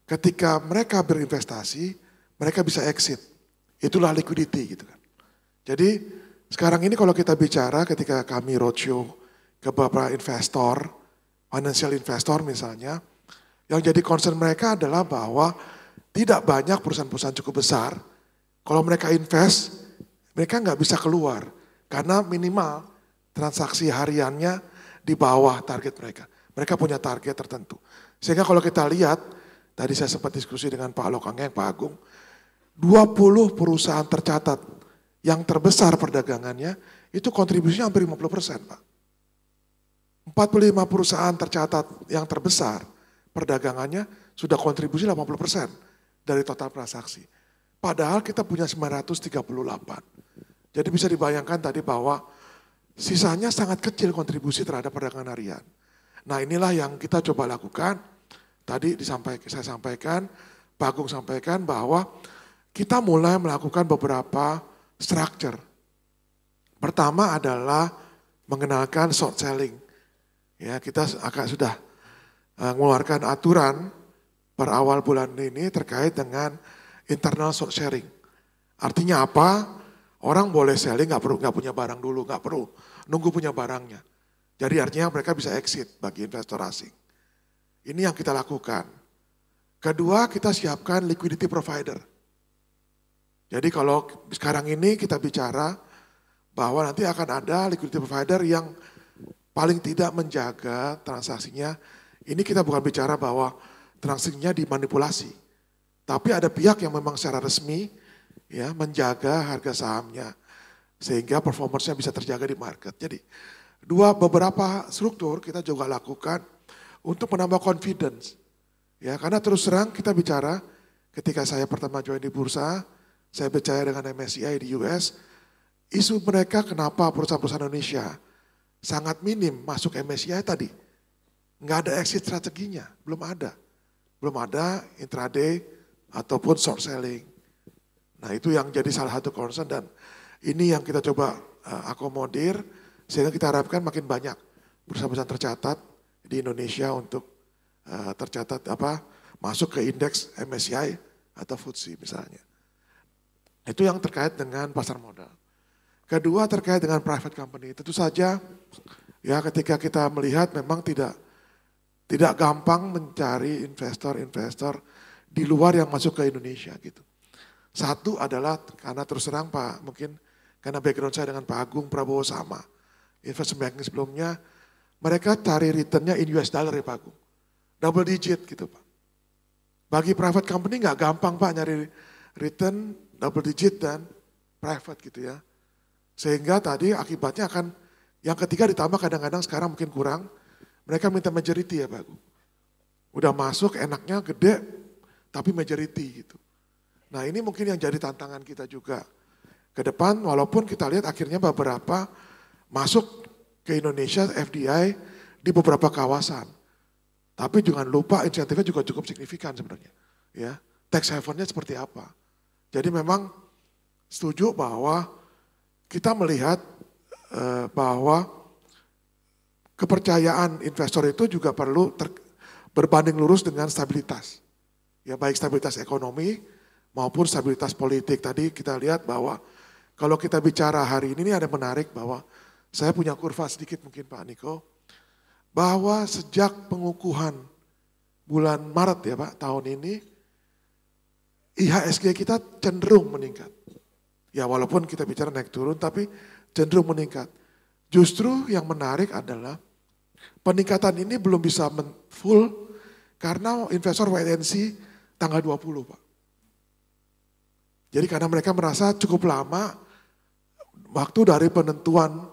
ketika mereka berinvestasi, mereka bisa exit. Itulah liquidity gitu kan. Jadi sekarang ini kalau kita bicara ketika kami roadshow ke beberapa investor, financial investor misalnya, yang jadi concern mereka adalah bahwa tidak banyak perusahaan-perusahaan cukup besar, kalau mereka invest, mereka nggak bisa keluar karena minimal transaksi hariannya di bawah target mereka. Mereka punya target tertentu. Sehingga kalau kita lihat, tadi saya sempat diskusi dengan Pak Lokangeng, Pak Agung, 20 perusahaan tercatat yang terbesar perdagangannya, itu kontribusinya hampir 50%, Pak. 45 perusahaan tercatat yang terbesar perdagangannya sudah kontribusi 80% dari total transaksi. Padahal kita punya 938. Jadi bisa dibayangkan tadi bahwa sisanya sangat kecil kontribusi terhadap perdagangan harian. Nah inilah yang kita coba lakukan. Tadi saya sampaikan, Pak Agung sampaikan bahwa kita mulai melakukan beberapa structure. Pertama adalah mengenalkan short selling. Ya, kita sudah mengeluarkan aturan per awal bulan ini terkait dengan internal short sharing. Artinya apa? Orang boleh selling nggak punya barang dulu, nggak perlu nunggu punya barangnya. Jadi artinya mereka bisa exit bagi investor asing. Ini yang kita lakukan. Kedua, kita siapkan liquidity provider. Jadi kalau sekarang ini kita bicara bahwa nanti akan ada liquidity provider yang paling tidak menjaga transaksinya. Ini kita bukan bicara bahwa transaksinya dimanipulasi. Tapi ada pihak yang memang secara resmi ya menjaga harga sahamnya. Sehingga performance-nya bisa terjaga di market. Jadi beberapa struktur kita juga lakukan untuk menambah confidence. Ya, karena terus terang kita bicara ketika saya pertama join di bursa, saya percaya dengan MSCI di US, isu mereka kenapa perusahaan-perusahaan Indonesia sangat minim masuk MSCI tadi. Nggak ada exit strateginya, belum ada. Belum ada intraday ataupun short selling. Nah itu yang jadi salah satu concern dan ini yang kita coba akomodir sehingga kita harapkan makin banyak perusahaan-perusahaan tercatat di Indonesia untuk tercatat masuk ke indeks MSCI atau FTSE misalnya. Itu yang terkait dengan pasar modal. Kedua terkait dengan private company. Tentu saja ya ketika kita melihat memang tidak gampang mencari investor-investor di luar yang masuk ke Indonesia gitu. Satu adalah karena terus terang Pak, mungkin karena background saya dengan Pak Agung, Prabowo sama. Investment banking sebelumnya, mereka cari returnnya in US dollar ya Pak Agung. Double digit gitu Pak. Bagi private company nggak gampang Pak nyari return double digit dan private gitu ya. Sehingga tadi akibatnya akan, yang ketiga ditambah kadang-kadang sekarang mungkin kurang, mereka minta majority ya Pak Agung. Udah masuk enaknya gede, tapi majority gitu. Nah ini mungkin yang jadi tantangan kita juga. Ke depan walaupun kita lihat akhirnya beberapa masuk ke Indonesia FDI di beberapa kawasan. Tapi jangan lupa insentifnya juga cukup signifikan sebenarnya. Ya, tax havennya seperti apa. Jadi memang setuju bahwa kita melihat bahwa kepercayaan investor itu juga perlu berbanding lurus dengan stabilitas. Ya, baik stabilitas ekonomi maupun stabilitas politik. Tadi kita lihat bahwa kalau kita bicara hari ini ada menarik bahwa saya punya kurva sedikit mungkin Pak Niko, bahwa sejak pengukuhan bulan Maret ya Pak tahun ini, IHSG kita cenderung meningkat. Ya walaupun kita bicara naik turun tapi cenderung meningkat. Justru yang menarik adalah peningkatan ini belum bisa full karena investor wait and see tanggal 20 Pak. Jadi karena mereka merasa cukup lama waktu dari penentuan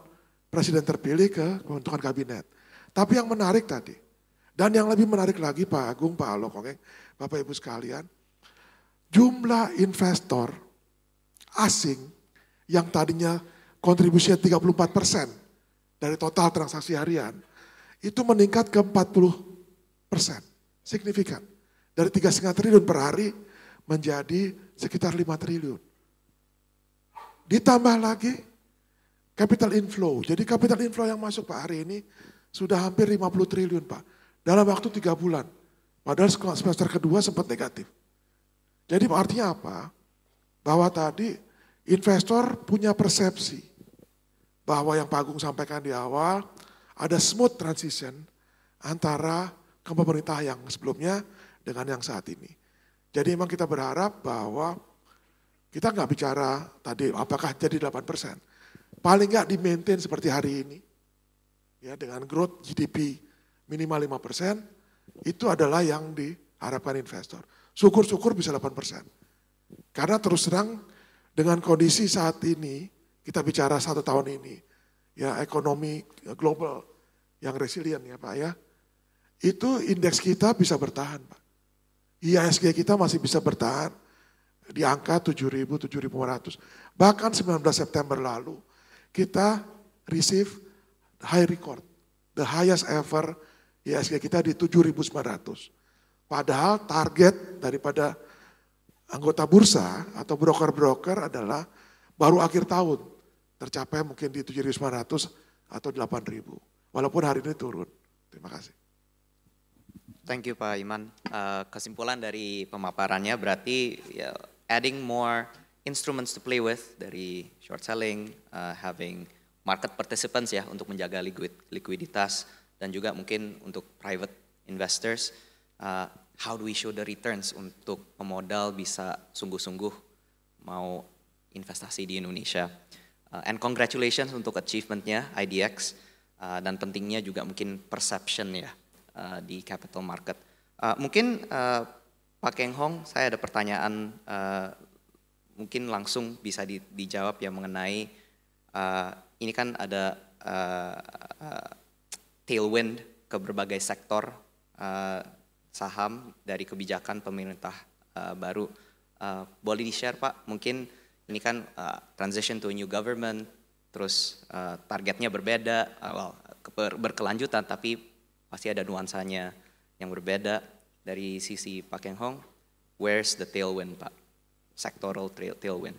presiden terpilih ke pembentukan kabinet. Tapi yang menarik tadi, dan yang lebih menarik lagi Pak Agung, Pak Alokongeng, Bapak Ibu sekalian, jumlah investor asing yang tadinya kontribusinya 34% dari total transaksi harian, itu meningkat ke 40%, signifikan. Dari 3,5 triliun per hari menjadi sekitar 5 triliun. Ditambah lagi capital inflow. Jadi capital inflow yang masuk Pak hari ini sudah hampir 50 triliun Pak. Dalam waktu 3 bulan. Padahal semester kedua sempat negatif. Jadi artinya apa? Bahwa tadi investor punya persepsi bahwa yang Pak Agung sampaikan di awal ada smooth transition antara pemerintah yang sebelumnya dengan yang saat ini. Jadi memang kita berharap bahwa kita nggak bicara tadi apakah jadi 8%. Paling nggak di-maintain seperti hari ini. Ya, dengan growth GDP minimal 5%, itu adalah yang diharapkan investor. Syukur-syukur bisa 8%. Karena terus terang dengan kondisi saat ini, kita bicara 1 tahun ini, ya ekonomi global yang resilient ya Pak ya, itu indeks kita bisa bertahan Pak. IHSG kita masih bisa bertahan di angka 7.000, 7.500. Bahkan 19 September lalu kita receive high record, the highest ever IHSG kita di 7.900. Padahal target daripada anggota bursa atau broker-broker adalah baru akhir tahun tercapai mungkin di 7.900 atau 8.000. Walaupun hari ini turun. Terima kasih. Thank you Pak Iman. Kesimpulan dari pemaparannya berarti ya, adding more instruments to play with dari short selling, having market participants ya untuk menjaga likuiditas dan juga mungkin untuk private investors, how do we show the returns untuk pemodal bisa sungguh-sungguh mau investasi di Indonesia. And congratulations untuk achievementnya IDX dan pentingnya juga mungkin perception ya di capital market. Mungkin Pak Keng Hong, saya ada pertanyaan mungkin langsung bisa dijawab ya mengenai ini kan ada tailwind ke berbagai sektor saham dari kebijakan pemerintah baru. Boleh di-share Pak, mungkin ini kan transition to a new government, terus targetnya berbeda, berkelanjutan tapi pasti ada nuansanya yang berbeda. Dari sisi Pak Keng Hong, where's the tailwind Pak? Sectoral tailwind.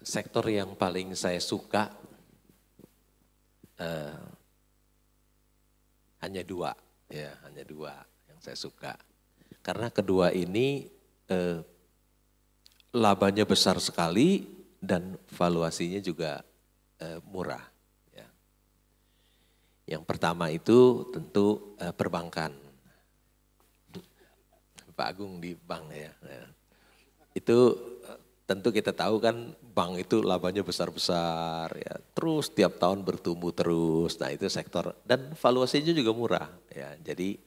Sektor yang paling saya suka hanya dua yang saya suka. Karena kedua ini labanya besar sekali dan valuasinya juga murah. Ya. Yang pertama itu tentu perbankan. Pak Agung di bank ya. Itu tentu kita tahu kan bank itu labanya besar-besar ya. Terus tiap tahun bertumbuh terus. Nah itu sektor dan valuasinya juga murah ya. Jadi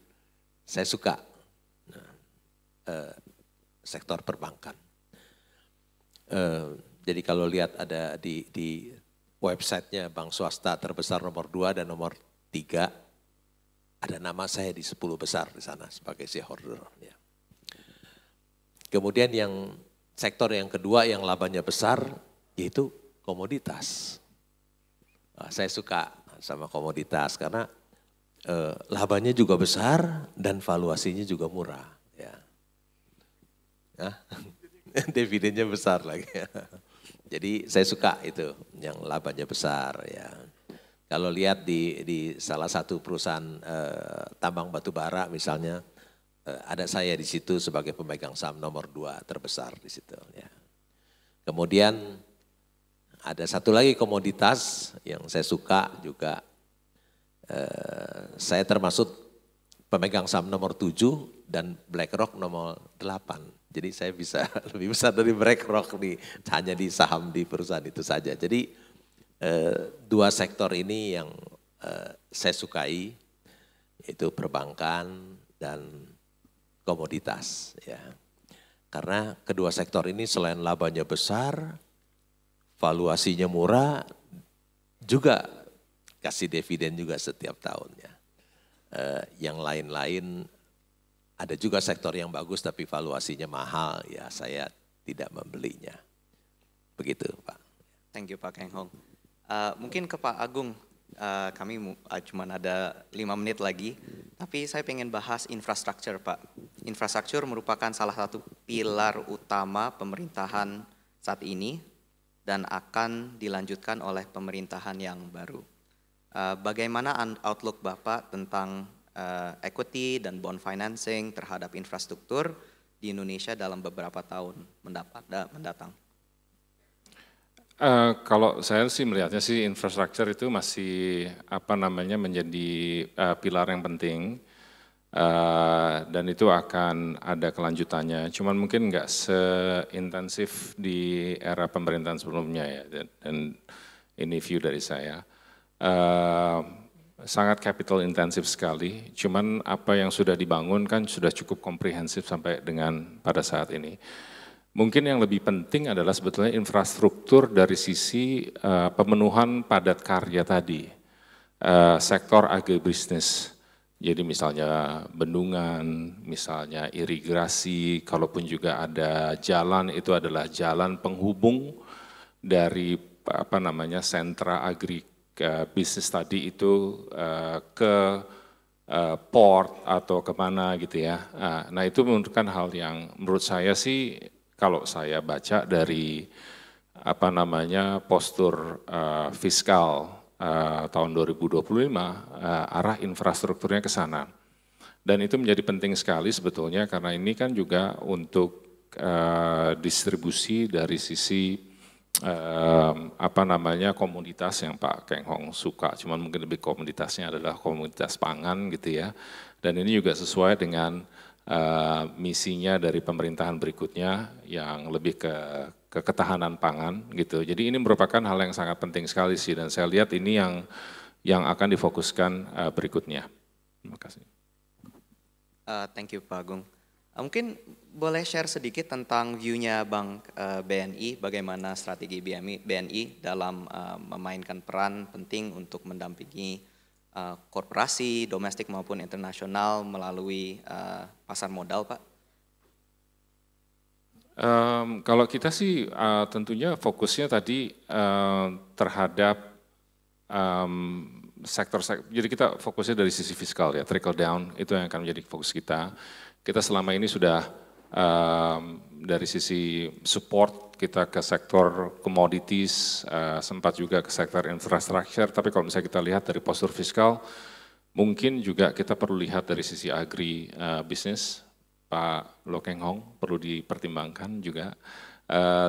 saya suka sektor perbankan. Jadi kalau lihat ada di websitenya bank swasta terbesar nomor 2 dan nomor 3, ada nama saya di 10 besar di sana sebagai shareholder. Ya. Kemudian yang sektor yang kedua yang labanya besar yaitu komoditas. Nah, saya suka sama komoditas karena labanya juga besar dan valuasinya juga murah. Ya. Nah, dividennya besar lagi. Jadi saya suka itu yang labanya besar ya. Kalau lihat di salah satu perusahaan tambang batu bara misalnya, ada saya di situ sebagai pemegang saham nomor 2 terbesar di situ. Ya. Kemudian ada satu lagi komoditas yang saya suka juga, saya termasuk pemegang saham nomor 7 dan BlackRock nomor 8. Jadi saya bisa lebih besar dari BlackRock hanya di saham di perusahaan itu saja. Jadi dua sektor ini yang saya sukai, yaitu perbankan dan komoditas. Ya. Karena kedua sektor ini selain labanya besar, valuasinya murah, juga kasih dividen juga setiap tahunnya. Yang lain-lain ada juga sektor yang bagus tapi valuasinya mahal, ya saya tidak membelinya. Begitu Pak. Thank you Pak Keng Hong. Mungkin ke Pak Agung, kami cuma ada 5 menit lagi, tapi saya pengen bahas infrastruktur Pak. Infrastruktur merupakan salah satu pilar utama pemerintahan saat ini dan akan dilanjutkan oleh pemerintahan yang baru. Bagaimana outlook Bapak tentang equity dan bond financing terhadap infrastruktur di Indonesia dalam beberapa tahun mendatang? Kalau saya sih melihatnya sih infrastruktur itu masih menjadi pilar yang penting dan itu akan ada kelanjutannya. Cuman mungkin nggak seintensif di era pemerintahan sebelumnya ya. Dan ini view dari saya. Sangat capital intensif sekali. Cuman apa yang sudah dibangun kan sudah cukup komprehensif sampai dengan pada saat ini. Mungkin yang lebih penting adalah sebetulnya infrastruktur dari sisi pemenuhan padat karya tadi, sektor agribisnis. Jadi misalnya bendungan, misalnya irigasi, kalaupun juga ada jalan itu adalah jalan penghubung dari sentra agribisnis tadi itu ke port atau kemana gitu ya. Nah itu menunjukkan hal yang menurut saya sih, kalau saya baca dari postur fiskal tahun 2025, arah infrastrukturnya ke sana. Dan itu menjadi penting sekali sebetulnya karena ini kan juga untuk distribusi dari sisi komoditas yang Pak Keng Hong suka, cuman mungkin lebih komoditasnya adalah komoditas pangan gitu ya. Dan ini juga sesuai dengan misinya dari pemerintahan berikutnya yang lebih ke ketahanan pangan gitu. Jadi ini merupakan hal yang sangat penting sekali sih dan saya lihat ini yang akan difokuskan berikutnya. Terima kasih. Thank you Pak Agung. Mungkin boleh share sedikit tentang view-nya Bank BNI, bagaimana strategi BNI dalam memainkan peran penting untuk mendampingi korporasi domestik maupun internasional melalui pasar modal, Pak? Kalau kita sih tentunya fokusnya tadi terhadap sektor-sektor. Jadi kita fokusnya dari sisi fiskal ya, trickle down itu yang akan menjadi fokus kita. Kita selama ini sudah dari sisi support kita ke sektor commodities, sempat juga ke sektor infrastruktur, tapi kalau misalnya kita lihat dari postur fiskal, mungkin juga kita perlu lihat dari sisi agri bisnis, Pak Loh Keng Hong perlu dipertimbangkan juga.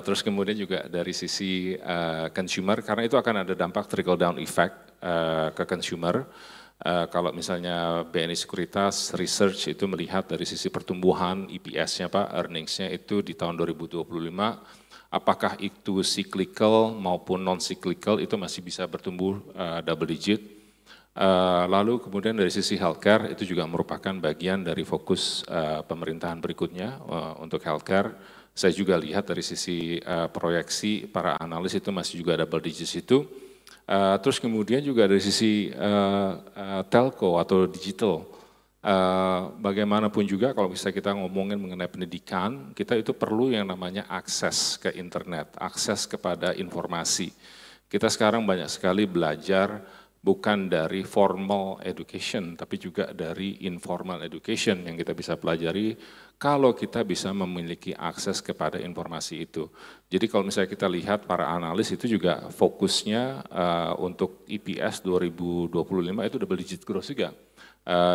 Terus kemudian juga dari sisi consumer, karena itu akan ada dampak trickle down effect ke consumer. Kalau misalnya BNI Sekuritas Research itu melihat dari sisi pertumbuhan EPS-nya Pak, earnings-nya itu di tahun 2025, apakah itu cyclical maupun non-cyclical itu masih bisa bertumbuh double digit. Lalu kemudian dari sisi healthcare itu juga merupakan bagian dari fokus pemerintahan berikutnya untuk healthcare. Saya juga lihat dari sisi proyeksi para analis itu masih juga double digit itu. Terus kemudian juga dari sisi telco atau digital, bagaimanapun juga kalau misalnya kita ngomongin mengenai pendidikan, kita itu perlu yang namanya akses ke internet, akses kepada informasi. Kita sekarang banyak sekali belajar bukan dari formal education, tapi juga dari informal education yang kita bisa pelajari kalau kita bisa memiliki akses kepada informasi itu. Jadi kalau misalnya kita lihat para analis itu juga fokusnya untuk EPS 2025 itu double digit growth juga.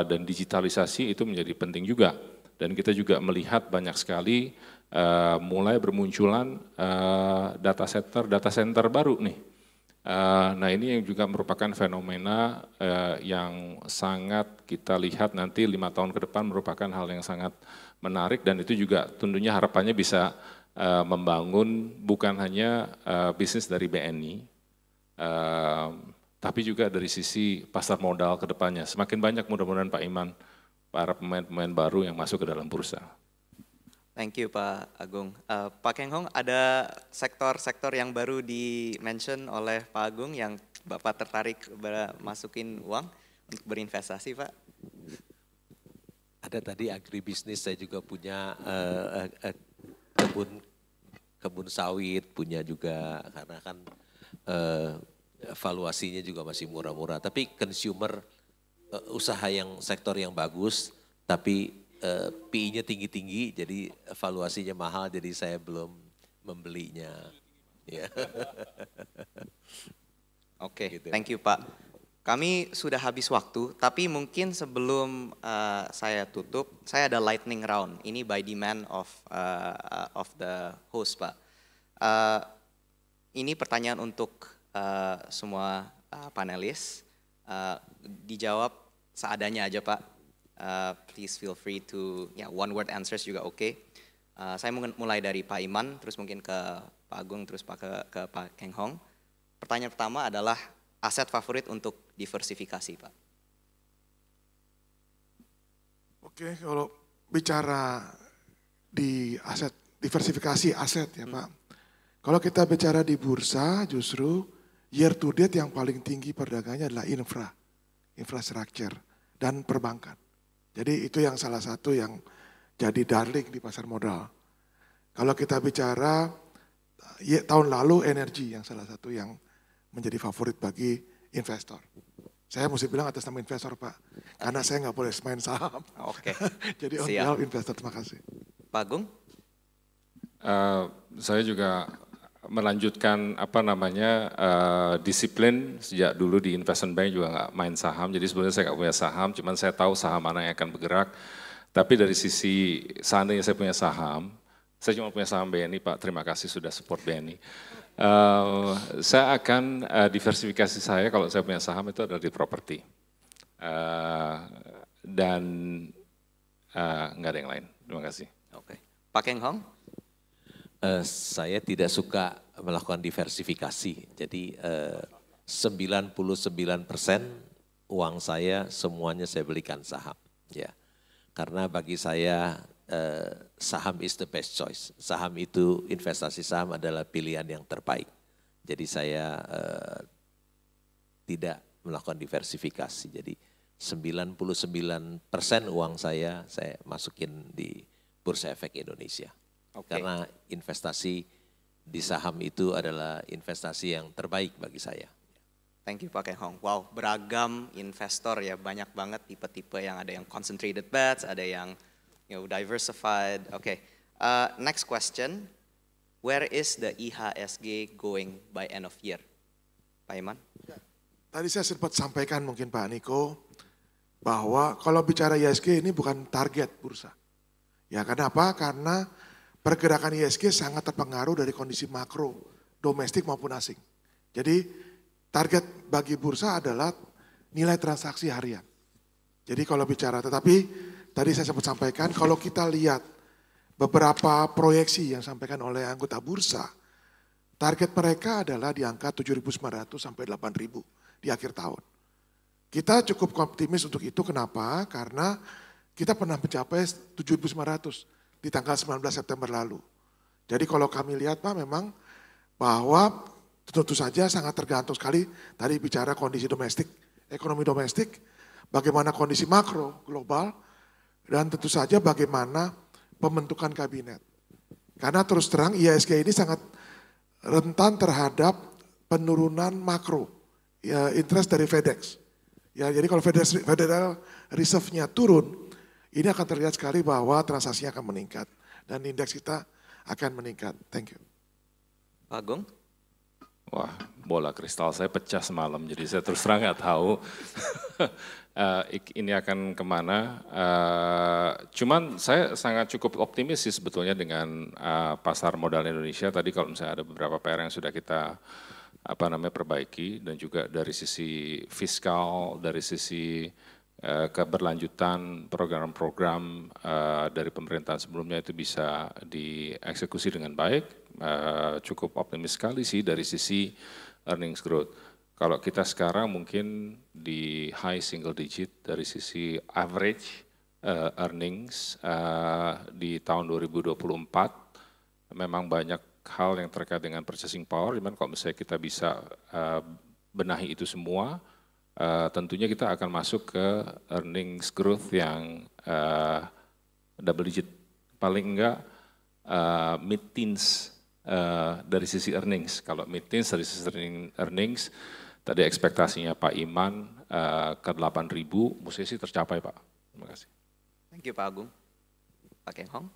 Dan digitalisasi itu menjadi penting juga. Dan kita juga melihat banyak sekali mulai bermunculan data center baru nih. Nah ini yang juga merupakan fenomena yang sangat kita lihat nanti 5 tahun ke depan merupakan hal yang sangat menarik dan itu juga tentunya harapannya bisa membangun bukan hanya bisnis dari BNI, tapi juga dari sisi pasar modal ke depannya. Semakin banyak mudah-mudahan Pak Iman, para pemain-pemain baru yang masuk ke dalam bursa. Thank you Pak Agung. Pak Keng Hong, ada sektor-sektor yang baru di-mention oleh Pak Agung yang Bapak tertarik masukin uang untuk berinvestasi Pak? Ada tadi agribisnis, saya juga punya kebun sawit, punya juga karena kan valuasinya juga masih murah-murah. Tapi consumer usaha yang sektor yang bagus, tapi PI-nya tinggi-tinggi, jadi valuasinya mahal, jadi saya belum membelinya. Ya. Oke, thank you Pak. Kami sudah habis waktu, tapi mungkin sebelum saya tutup, saya ada lightning round. Ini by demand of the host Pak. Ini pertanyaan untuk semua panelis. Dijawab seadanya aja Pak. Please feel free to, one word answers juga oke. Saya mulai dari Pak Iman, terus mungkin ke Pak Agung, terus ke Pak Keng Hong. Pertanyaan pertama adalah aset favorit untuk diversifikasi Pak. Oke, kalau bicara di aset, diversifikasi aset ya Pak. Kalau kita bicara di bursa justru year to date yang paling tinggi perdagangannya adalah infrastructure dan perbankan. Jadi itu yang salah satu yang jadi darling di pasar modal. Kalau kita bicara tahun lalu energi yang salah satu yang menjadi favorit bagi investor. Saya mesti bilang atas nama investor Pak, karena saya nggak boleh main saham. Oke. Jadi on behalf investor, terima kasih. Pak Agung? Saya juga melanjutkan disiplin sejak dulu di investment bank juga nggak main saham, jadi sebenarnya saya nggak punya saham, cuman saya tahu saham mana yang akan bergerak. Tapi dari sisi seandainya saya punya saham, saya cuma punya saham BNI Pak, terima kasih sudah support BNI. Saya akan diversifikasi saya kalau saya punya saham itu adalah di properti dan nggak ada yang lain. Terima kasih. Oke, Pak Keng Hong? Saya tidak suka melakukan diversifikasi, jadi 99% uang saya semuanya saya belikan saham, ya. Karena bagi saya saham is the best choice. Saham itu, investasi saham adalah pilihan yang terbaik. Jadi saya tidak melakukan diversifikasi. Jadi 99% uang saya masukin di Bursa Efek Indonesia. Okay. Karena investasi di saham itu adalah investasi yang terbaik bagi saya. Thank you Pak Keng Hong. Wow, beragam investor ya, banyak banget tipe-tipe, yang ada yang concentrated bets, ada yang diversified. Oke, next question. Where is the IHSG going by end of year? Pak Iman? Tadi saya sempat sampaikan mungkin Pak Niko, bahwa kalau bicara IHSG ini bukan target bursa. Ya kenapa? Karena pergerakan IHSG sangat terpengaruh dari kondisi makro, domestik maupun asing. Jadi target bagi bursa adalah nilai transaksi harian. Jadi kalau bicara, tetapi tadi saya sempat sampaikan, kalau kita lihat beberapa proyeksi yang disampaikan oleh anggota bursa, target mereka adalah di angka 7.900 sampai 8.000 di akhir tahun. Kita cukup optimis untuk itu, kenapa? Karena kita pernah mencapai 7.900 di tanggal 19 September lalu. Jadi kalau kami lihat Pak, memang bahwa tentu saja sangat tergantung sekali, tadi bicara kondisi domestik, ekonomi domestik, bagaimana kondisi makro global, dan tentu saja bagaimana pembentukan kabinet. Karena terus terang IHSG ini sangat rentan terhadap penurunan makro ya, interest dari FedEx. Ya, jadi kalau Federal Reserve-nya turun, ini akan terlihat sekali bahwa transaksinya akan meningkat dan indeks kita akan meningkat. Thank you. Pak Agung? Wah, bola kristal saya pecah semalam, jadi saya terus terang nggak tahu ini akan kemana. Cuman saya sangat cukup optimis sih sebetulnya dengan pasar modal Indonesia. Tadi kalau misalnya ada beberapa PR yang sudah kita perbaiki, dan juga dari sisi fiskal, dari sisi keberlanjutan program-program dari pemerintahan sebelumnya itu bisa dieksekusi dengan baik. Cukup optimis sekali sih dari sisi earnings growth. Kalau kita sekarang mungkin di high single digit dari sisi average earnings di tahun 2024, memang banyak hal yang terkait dengan purchasing power, dimana kalau misalnya kita bisa benahi itu semua, tentunya kita akan masuk ke earnings growth yang double digit, paling enggak mid-teens dari sisi earnings. Kalau mid-teens dari sisi earnings, tadi ekspektasinya Pak Iman ke 8.000, mesti sih tercapai Pak. Terima kasih. Thank you Pak Agung. Pak Keng Hong?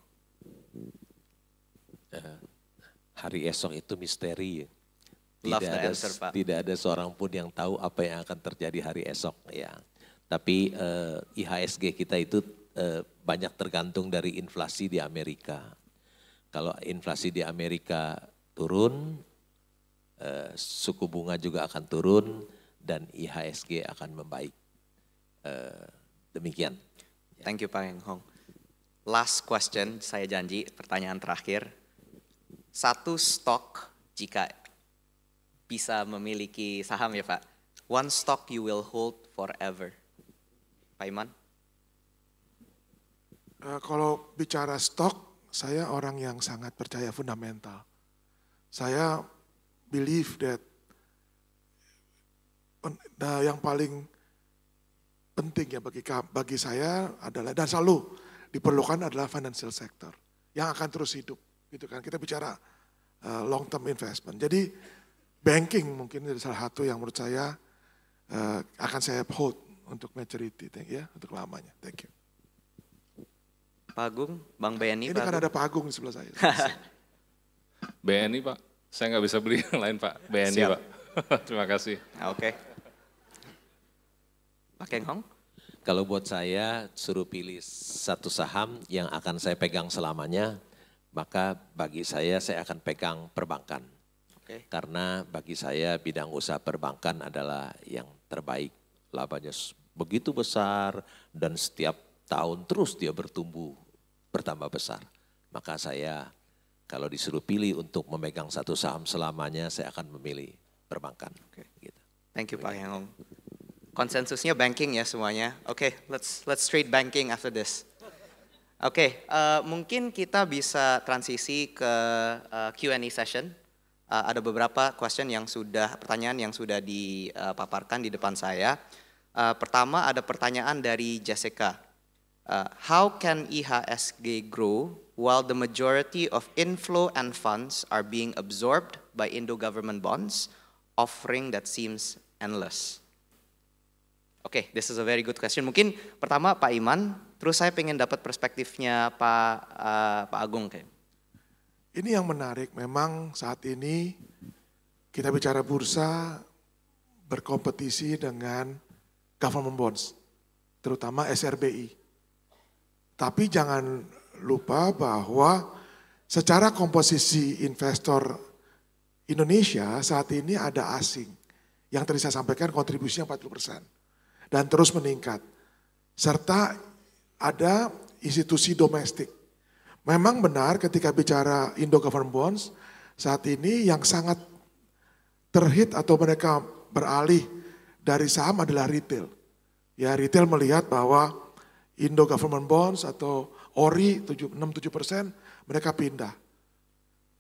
Hari esok itu misteri ya. Tidak ada seorang pun yang tahu apa yang akan terjadi hari esok ya. Tapi IHSG kita itu banyak tergantung dari inflasi di Amerika. Kalau inflasi di Amerika turun, suku bunga juga akan turun dan IHSG akan membaik. Demikian. Thank you Pak Keng Hong. Last question, saya janji pertanyaan terakhir. Satu stok jika bisa memiliki saham ya Pak, one stock you will hold forever. Pak Iman? Kalau bicara stok, saya orang yang sangat percaya fundamental. Saya believe that yang paling penting ya bagi saya adalah, dan selalu diperlukan adalah financial sector yang akan terus hidup. Gitu kan, kita bicara long term investment. Jadi banking mungkin jadi salah satu yang menurut saya akan saya hold untuk maturity, ya, untuk lamanya. Thank you. Pak Agung, Bang BNI. Ini kan ada Pak Agung di sebelah saya. BNI Pak, saya nggak bisa beli yang lain Pak. BNI Siap. Pak. Terima kasih. Oke. Pak Keng Hong? Kalau buat saya suruh pilih satu saham yang akan saya pegang selamanya, maka bagi saya akan pegang perbankan. Karena bagi saya bidang usaha perbankan adalah yang terbaik. Labanya begitu besar dan setiap tahun terus dia bertambah besar. Maka saya kalau disuruh pilih untuk memegang satu saham selamanya, saya akan memilih perbankan. Gitu. Thank you Pak Keng Hong. Konsensusnya banking ya semuanya. Oke, let's trade banking after this. Oke, mungkin kita bisa transisi ke Q&A session. Ada beberapa pertanyaan yang sudah dipaparkan di depan saya. Pertama ada pertanyaan dari Jessica. How can IHSG grow while the majority of inflow and funds are being absorbed by Indo-government bonds, offering that seems endless? Oke, this is a very good question. Mungkin pertama Pak Iman, terus saya pengen dapat perspektifnya Pak Agung. Ini yang menarik, memang saat ini kita bicara bursa berkompetisi dengan government bonds, terutama SRBI. Tapi jangan lupa bahwa secara komposisi investor Indonesia saat ini ada asing. Yang tadi saya sampaikan kontribusinya 40% dan terus meningkat. Serta ada institusi domestik. Memang benar ketika bicara Indo Government Bonds, saat ini yang sangat terhit atau mereka beralih dari saham adalah retail. Ya, retail melihat bahwa Indo Government Bonds atau ORI 6-7% mereka pindah.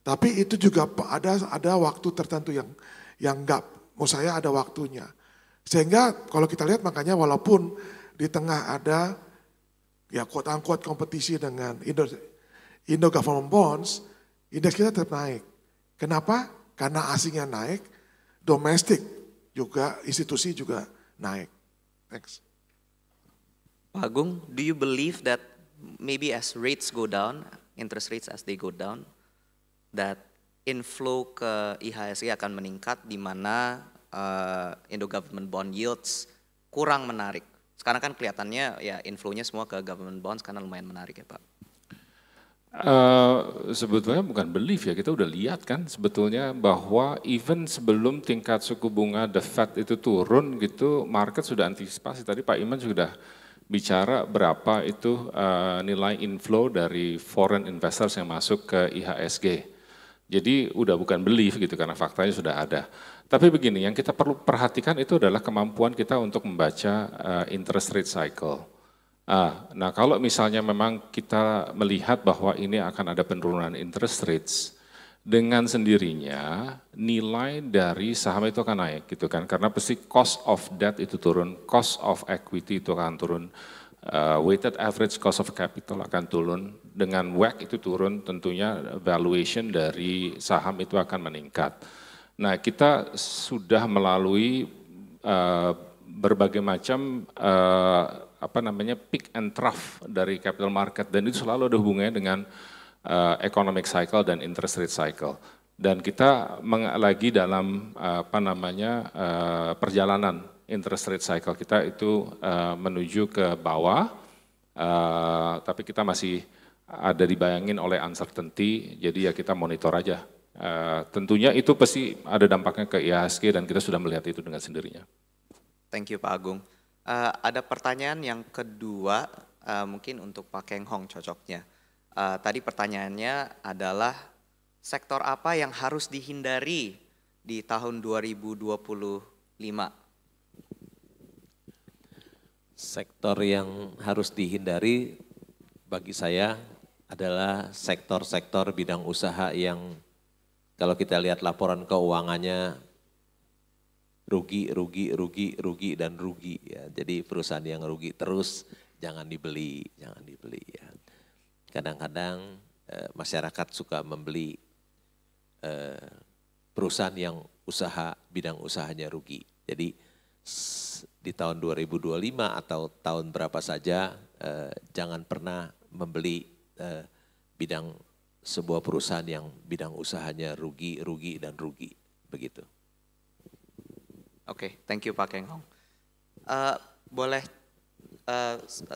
Tapi itu juga ada waktu tertentu yang enggak, menurut saya ada waktunya. Sehingga kalau kita lihat makanya walaupun di tengah ada ya quote-unquote kompetisi dengan Indo Government Bonds, indeks kita tetap naik. Kenapa? Karena asingnya naik, domestik juga institusi juga naik. Thanks. Pak Agung, do you believe that maybe as rates go down, interest rates as they go down, that inflow ke IHSG akan meningkat di mana Indo government bond yields kurang menarik? Sekarang kan kelihatannya ya inflow-nya semua ke government bonds karena lumayan menarik ya Pak. Sebetulnya bukan belief ya, kita udah lihat kan sebetulnya bahwa even sebelum tingkat suku bunga the Fed itu turun gitu, market sudah antisipasi. Tadi Pak Iman sudah bicara berapa itu nilai inflow dari foreign investors yang masuk ke IHSG. Jadi udah bukan belief gitu karena faktanya sudah ada. Tapi begini, yang kita perlu perhatikan itu adalah kemampuan kita untuk membaca interest rate cycle. Nah kalau misalnya memang kita melihat bahwa ini akan ada penurunan interest rates, dengan sendirinya nilai dari saham itu akan naik gitu kan, karena pasti cost of debt itu turun, cost of equity itu akan turun, weighted average cost of capital akan turun, dengan WACC itu turun tentunya valuation dari saham itu akan meningkat. Nah kita sudah melalui berbagai macam peak and trough dari capital market, dan itu selalu ada hubungannya dengan economic cycle dan interest rate cycle. Dan kita lagi dalam perjalanan interest rate cycle kita itu menuju ke bawah, tapi kita masih ada dibayangin oleh uncertainty, jadi ya kita monitor aja. Tentunya itu pasti ada dampaknya ke IHSG dan kita sudah melihat itu dengan sendirinya. Thank you Pak Agung. Ada pertanyaan yang kedua, mungkin untuk Pak Keng Hong cocoknya. Tadi pertanyaannya adalah sektor apa yang harus dihindari di tahun 2025? Sektor yang harus dihindari bagi saya adalah sektor-sektor bidang usaha yang kalau kita lihat laporan keuangannya rugi dan rugi ya. Jadi perusahaan yang rugi terus jangan dibeli ya. Kadang-kadang masyarakat suka membeli perusahaan yang bidang usahanya rugi. Jadi di tahun 2025 atau tahun berapa saja jangan pernah membeli sebuah perusahaan yang bidang usahanya rugi begitu. Oke, thank you Pak Keng Hong. Boleh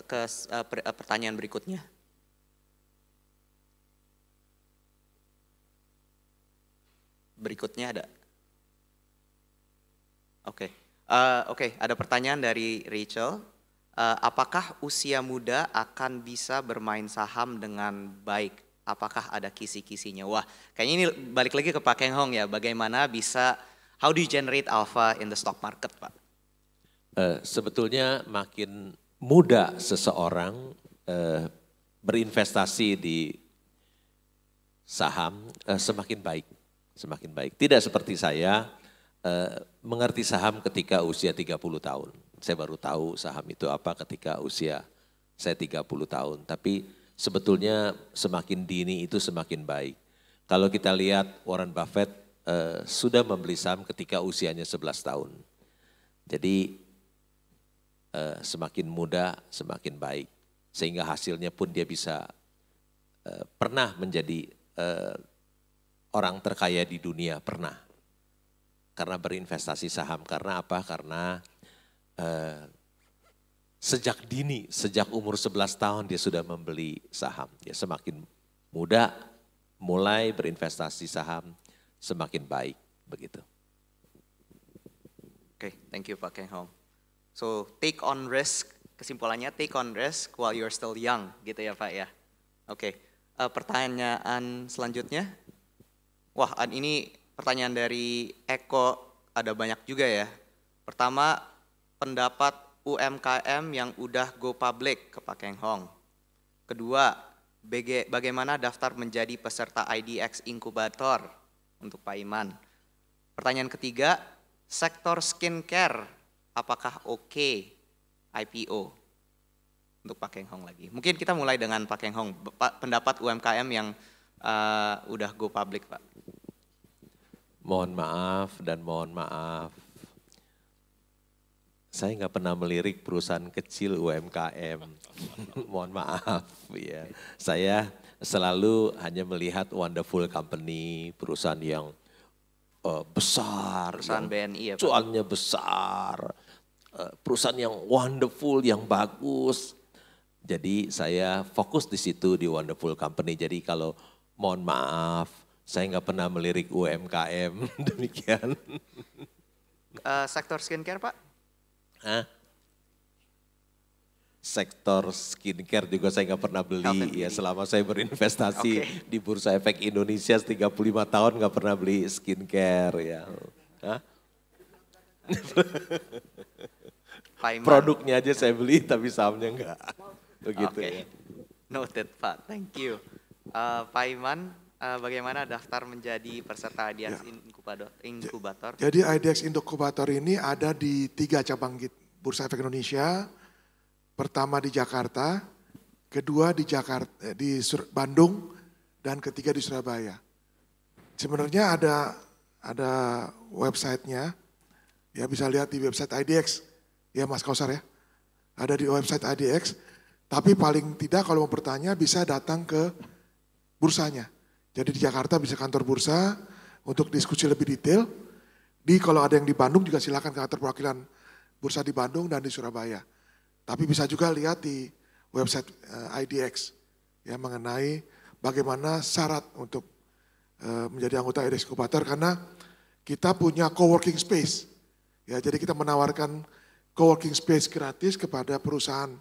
ke pertanyaan berikutnya? Berikutnya ada? Oke, ada pertanyaan dari Rachel. Apakah usia muda akan bisa bermain saham dengan baik? Apakah ada kisi-kisinya? Wah, kayaknya ini balik lagi ke Pak Keng Hong ya, bagaimana bisa, how do you generate alpha in the stock market, Pak? Sebetulnya makin muda seseorang berinvestasi di saham semakin baik. Tidak seperti saya mengerti saham ketika usia 30 tahun. Saya baru tahu saham itu apa ketika usia saya 30 tahun. Tapi sebetulnya semakin dini itu semakin baik. Kalau kita lihat Warren Buffett sudah membeli saham ketika usianya 11 tahun. Jadi semakin muda semakin baik. Sehingga hasilnya pun dia bisa pernah menjadi orang terkaya di dunia, pernah. Karena berinvestasi saham. Karena apa? Karena sejak dini, sejak umur 11 tahun dia sudah membeli saham. Dia semakin muda mulai berinvestasi saham, semakin baik, begitu. Oke, thank you Pak Keng Hong. So take on risk, kesimpulannya take on risk while you're still young, gitu ya Pak ya. Oke, pertanyaan selanjutnya. Wah, ini pertanyaan dari Eko, ada banyak juga ya. Pertama, pendapat UMKM yang udah go public ke Pak Keng Hong. Kedua, bagaimana daftar menjadi peserta IDX Inkubator untuk Pak Iman. Pertanyaan ketiga, sektor skincare apakah oke IPO untuk Pak Keng Hong lagi. Mungkin kita mulai dengan Pak Keng Hong, pendapat UMKM yang udah go public Pak. Mohon maaf Saya nggak pernah melirik perusahaan kecil UMKM. Mohon maaf ya. Saya selalu hanya melihat wonderful company, perusahaan yang besar, Perusahaan BNI ya Pak? cuannya besar, perusahaan yang wonderful, yang bagus. Jadi saya fokus di situ di wonderful company. Jadi kalau mohon maaf, saya nggak pernah melirik UMKM demikian. Sektor skincare Pak? Hah? Sektor skincare juga saya nggak pernah beli ya selama saya berinvestasi di Bursa Efek Indonesia 35 tahun nggak pernah beli skincare ya. Hah? Produknya aja saya beli tapi sahamnya enggak. Begitu ya. Noted Pak, thank you. Pak Iman, bagaimana daftar menjadi peserta IDX Inkubator? Jadi IDX Inkubator ini ada di 3 cabang Bursa Efek Indonesia. Pertama di Jakarta, kedua di Bandung, dan ketiga di Surabaya. Sebenarnya ada websitenya, ya bisa lihat di website IDX, ya Mas Kausar ya. Ada di website IDX, tapi paling tidak kalau mau bertanya bisa datang ke bursanya. Jadi di Jakarta bisa kantor bursa untuk diskusi lebih detail. Kalau ada yang di Bandung juga silakan ke kantor perwakilan bursa di Bandung dan di Surabaya. Tapi bisa juga lihat di website IDX ya mengenai bagaimana syarat untuk menjadi anggota IDX Inkubator karena kita punya coworking space. Ya, jadi kita menawarkan coworking space gratis kepada perusahaan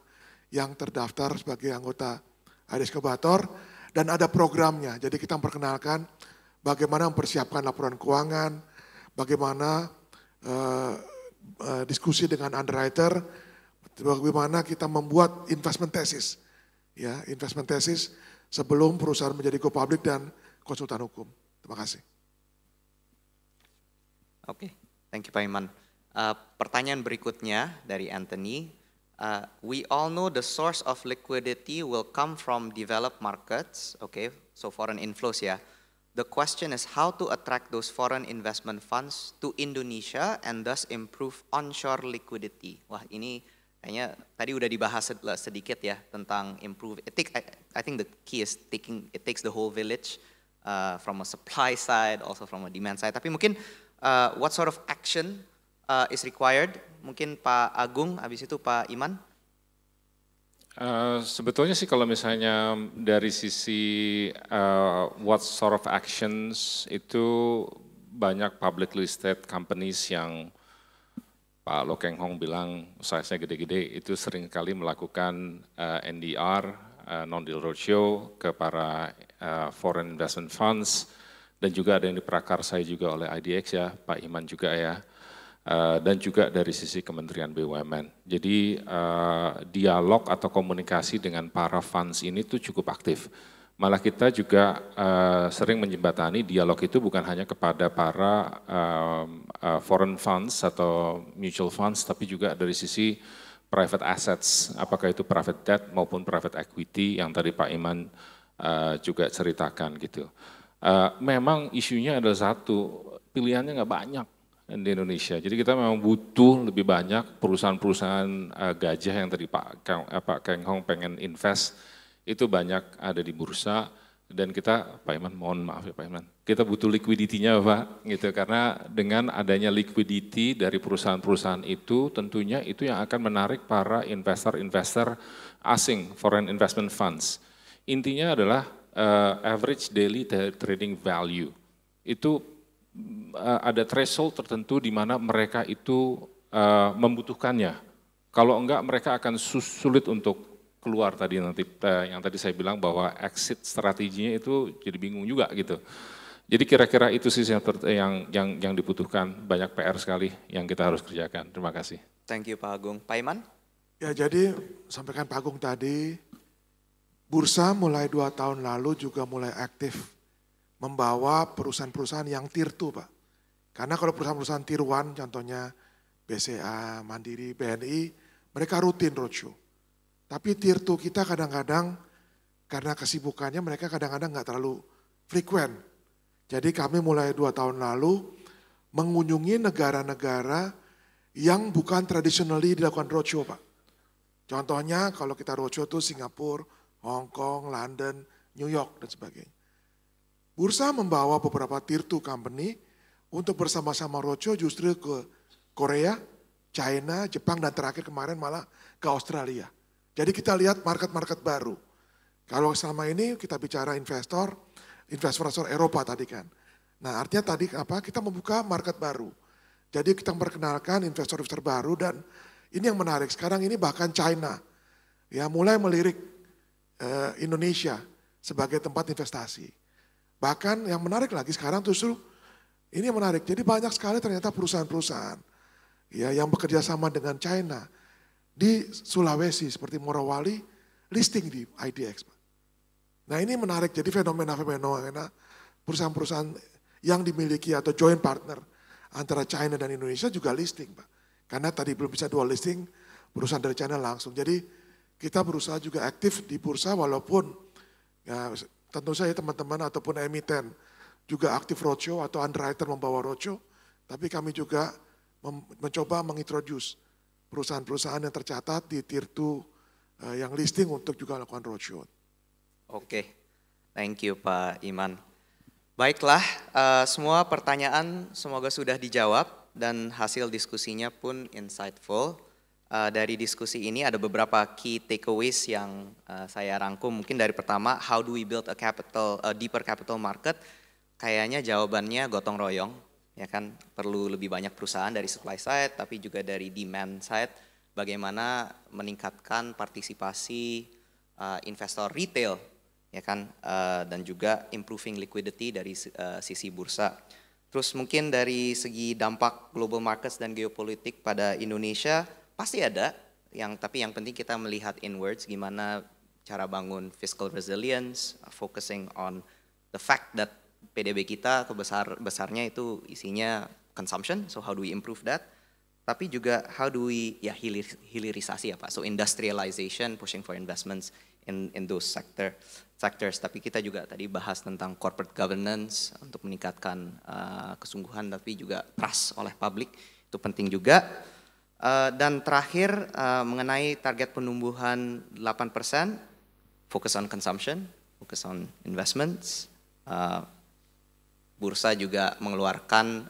yang terdaftar sebagai anggota IDX Inkubator dan ada programnya. Jadi kita memperkenalkan bagaimana mempersiapkan laporan keuangan, bagaimana diskusi dengan underwriter, bagaimana kita membuat investment thesis, ya investment thesis sebelum perusahaan menjadi go public dan konsultan hukum. Terima kasih. Oke, thank you Pak Iman. Pertanyaan berikutnya dari Anthony. We all know the source of liquidity will come from developed markets, okay, so foreign inflows ya. The question is how to attract those foreign investment funds to Indonesia and thus improve onshore liquidity. Wah ini kayaknya tadi udah dibahas sedikit ya tentang improve. I think the key is it takes the whole village from a supply side, also from a demand side. Tapi mungkin what sort of action is required? Mungkin Pak Agung, habis itu Pak Iman. Sebetulnya sih kalau misalnya dari sisi what sort of actions itu banyak public listed companies yang Pak Loh Keng Hong bilang size-nya gede-gede itu sering kali melakukan NDR, non-deal roadshow ke para foreign investment funds dan juga ada yang diprakarsai juga oleh IDX ya, Pak Iman juga ya, dan juga dari sisi Kementerian BUMN. Jadi dialog atau komunikasi dengan para funds ini tuh cukup aktif. Malah kita juga sering menjembatani dialog itu bukan hanya kepada para foreign funds atau mutual funds, tapi juga dari sisi private assets, apakah itu private debt maupun private equity yang tadi Pak Iman juga ceritakan gitu. Memang isunya adalah satu, pilihannya nggak banyak di Indonesia. Jadi kita memang butuh lebih banyak perusahaan-perusahaan gajah yang tadi Pak Keng Hong pengen invest, itu banyak ada di bursa dan kita, Pak Iman mohon maaf ya Pak Iman, kita butuh liquidity-nya Pak, gitu karena dengan adanya liquidity dari perusahaan-perusahaan itu tentunya itu yang akan menarik para investor-investor asing, foreign investment funds. Intinya adalah average daily trading value, itu ada threshold tertentu di mana mereka itu membutuhkannya, kalau enggak mereka akan sulit untuk keluar tadi nanti yang tadi saya bilang bahwa exit strateginya itu jadi bingung juga gitu. Jadi kira-kira itu sih yang dibutuhkan, banyak PR sekali yang kita harus kerjakan. Terima kasih. Thank you Pak Agung. Pak Iman? Ya jadi sampaikan Pak Agung tadi, bursa mulai 2 tahun lalu juga mulai aktif membawa perusahaan-perusahaan yang tier 2 Pak. Karena kalau perusahaan-perusahaan tier 1 contohnya BCA, Mandiri, BNI, mereka rutin roadshow. Tapi tier 2 kita kadang-kadang karena kesibukannya mereka kadang-kadang nggak terlalu frequent. Jadi kami mulai 2 tahun lalu mengunjungi negara-negara yang bukan traditionally dilakukan roadshow, Pak. Contohnya kalau kita roadshow itu Singapura, Hong Kong, London, New York, dan sebagainya. Bursa membawa beberapa tier 2 company untuk bersama-sama roadshow justru ke Korea, China, Jepang, dan terakhir kemarin malah ke Australia. Jadi kita lihat market-market baru. Kalau selama ini kita bicara investor Eropa tadi kan. Nah artinya tadi apa? Kita membuka market baru. Jadi kita memperkenalkan investor-investor baru dan ini yang menarik. Sekarang ini bahkan China ya mulai melirik Indonesia sebagai tempat investasi. Bahkan yang menarik lagi sekarang justru ini yang menarik. Jadi banyak sekali ternyata perusahaan-perusahaan ya yang bekerja sama dengan China di Sulawesi seperti Morowali listing di IDX. Nah ini menarik. Jadi fenomena-fenomena perusahaan-perusahaan yang dimiliki atau joint partner antara China dan Indonesia juga listing, Pak. Karena tadi belum bisa dual listing, perusahaan dari China langsung. Jadi kita berusaha juga aktif di bursa walaupun ya, tentu saja teman-teman ataupun emiten juga aktif roadshow atau underwriter membawa roadshow. Tapi kami juga mencoba mengintroduce perusahaan-perusahaan yang tercatat di tier 2 yang listing untuk juga lakukan roadshow. Oke, thank you Pak Iman. Baiklah, semua pertanyaan semoga sudah dijawab dan hasil diskusinya pun insightful. Dari diskusi ini ada beberapa key takeaways yang saya rangkum. Mungkin dari pertama, how do we build a deeper capital market? Kayaknya jawabannya gotong royong, ya kan? Perlu lebih banyak perusahaan dari supply side, tapi juga dari demand side. Bagaimana meningkatkan partisipasi investor retail, ya kan? Dan juga improving liquidity dari sisi bursa. Terus mungkin dari segi dampak global markets dan geopolitik pada Indonesia, pasti ada, tapi yang penting kita melihat inwards gimana cara bangun fiscal resilience, focusing on the fact that PDB kita besarnya itu isinya consumption, so how do we improve that? Tapi juga how do we hilirisasi apa? So industrialization, pushing for investments in those sectors. Tapi kita juga tadi bahas tentang corporate governance untuk meningkatkan kesungguhan, tapi juga trust oleh publik itu penting juga. Dan terakhir mengenai target penumbuhan 8%, focus on consumption, focus on investments. Bursa juga mengeluarkan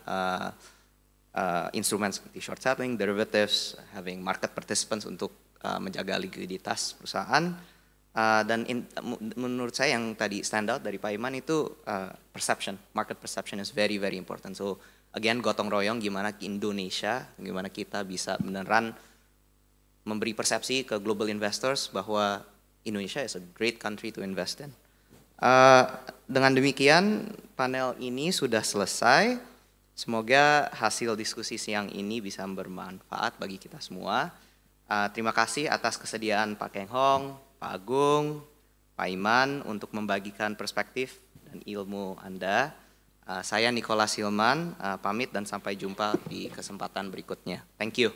instrumen seperti short selling, derivatives, having market participants untuk menjaga likuiditas perusahaan. Dan menurut saya yang tadi stand out dari Pak Iman itu perception, market perception is very very important. So again gotong royong gimana Indonesia, gimana kita bisa beneran memberi persepsi ke global investors bahwa Indonesia is a great country to invest in. Dengan demikian panel ini sudah selesai. Semoga hasil diskusi siang ini bisa bermanfaat bagi kita semua. Terima kasih atas kesediaan Pak Keng Hong, Pak Agung, Pak Iman untuk membagikan perspektif dan ilmu Anda. Saya Nicholas Hilman, pamit dan sampai jumpa di kesempatan berikutnya. Thank you.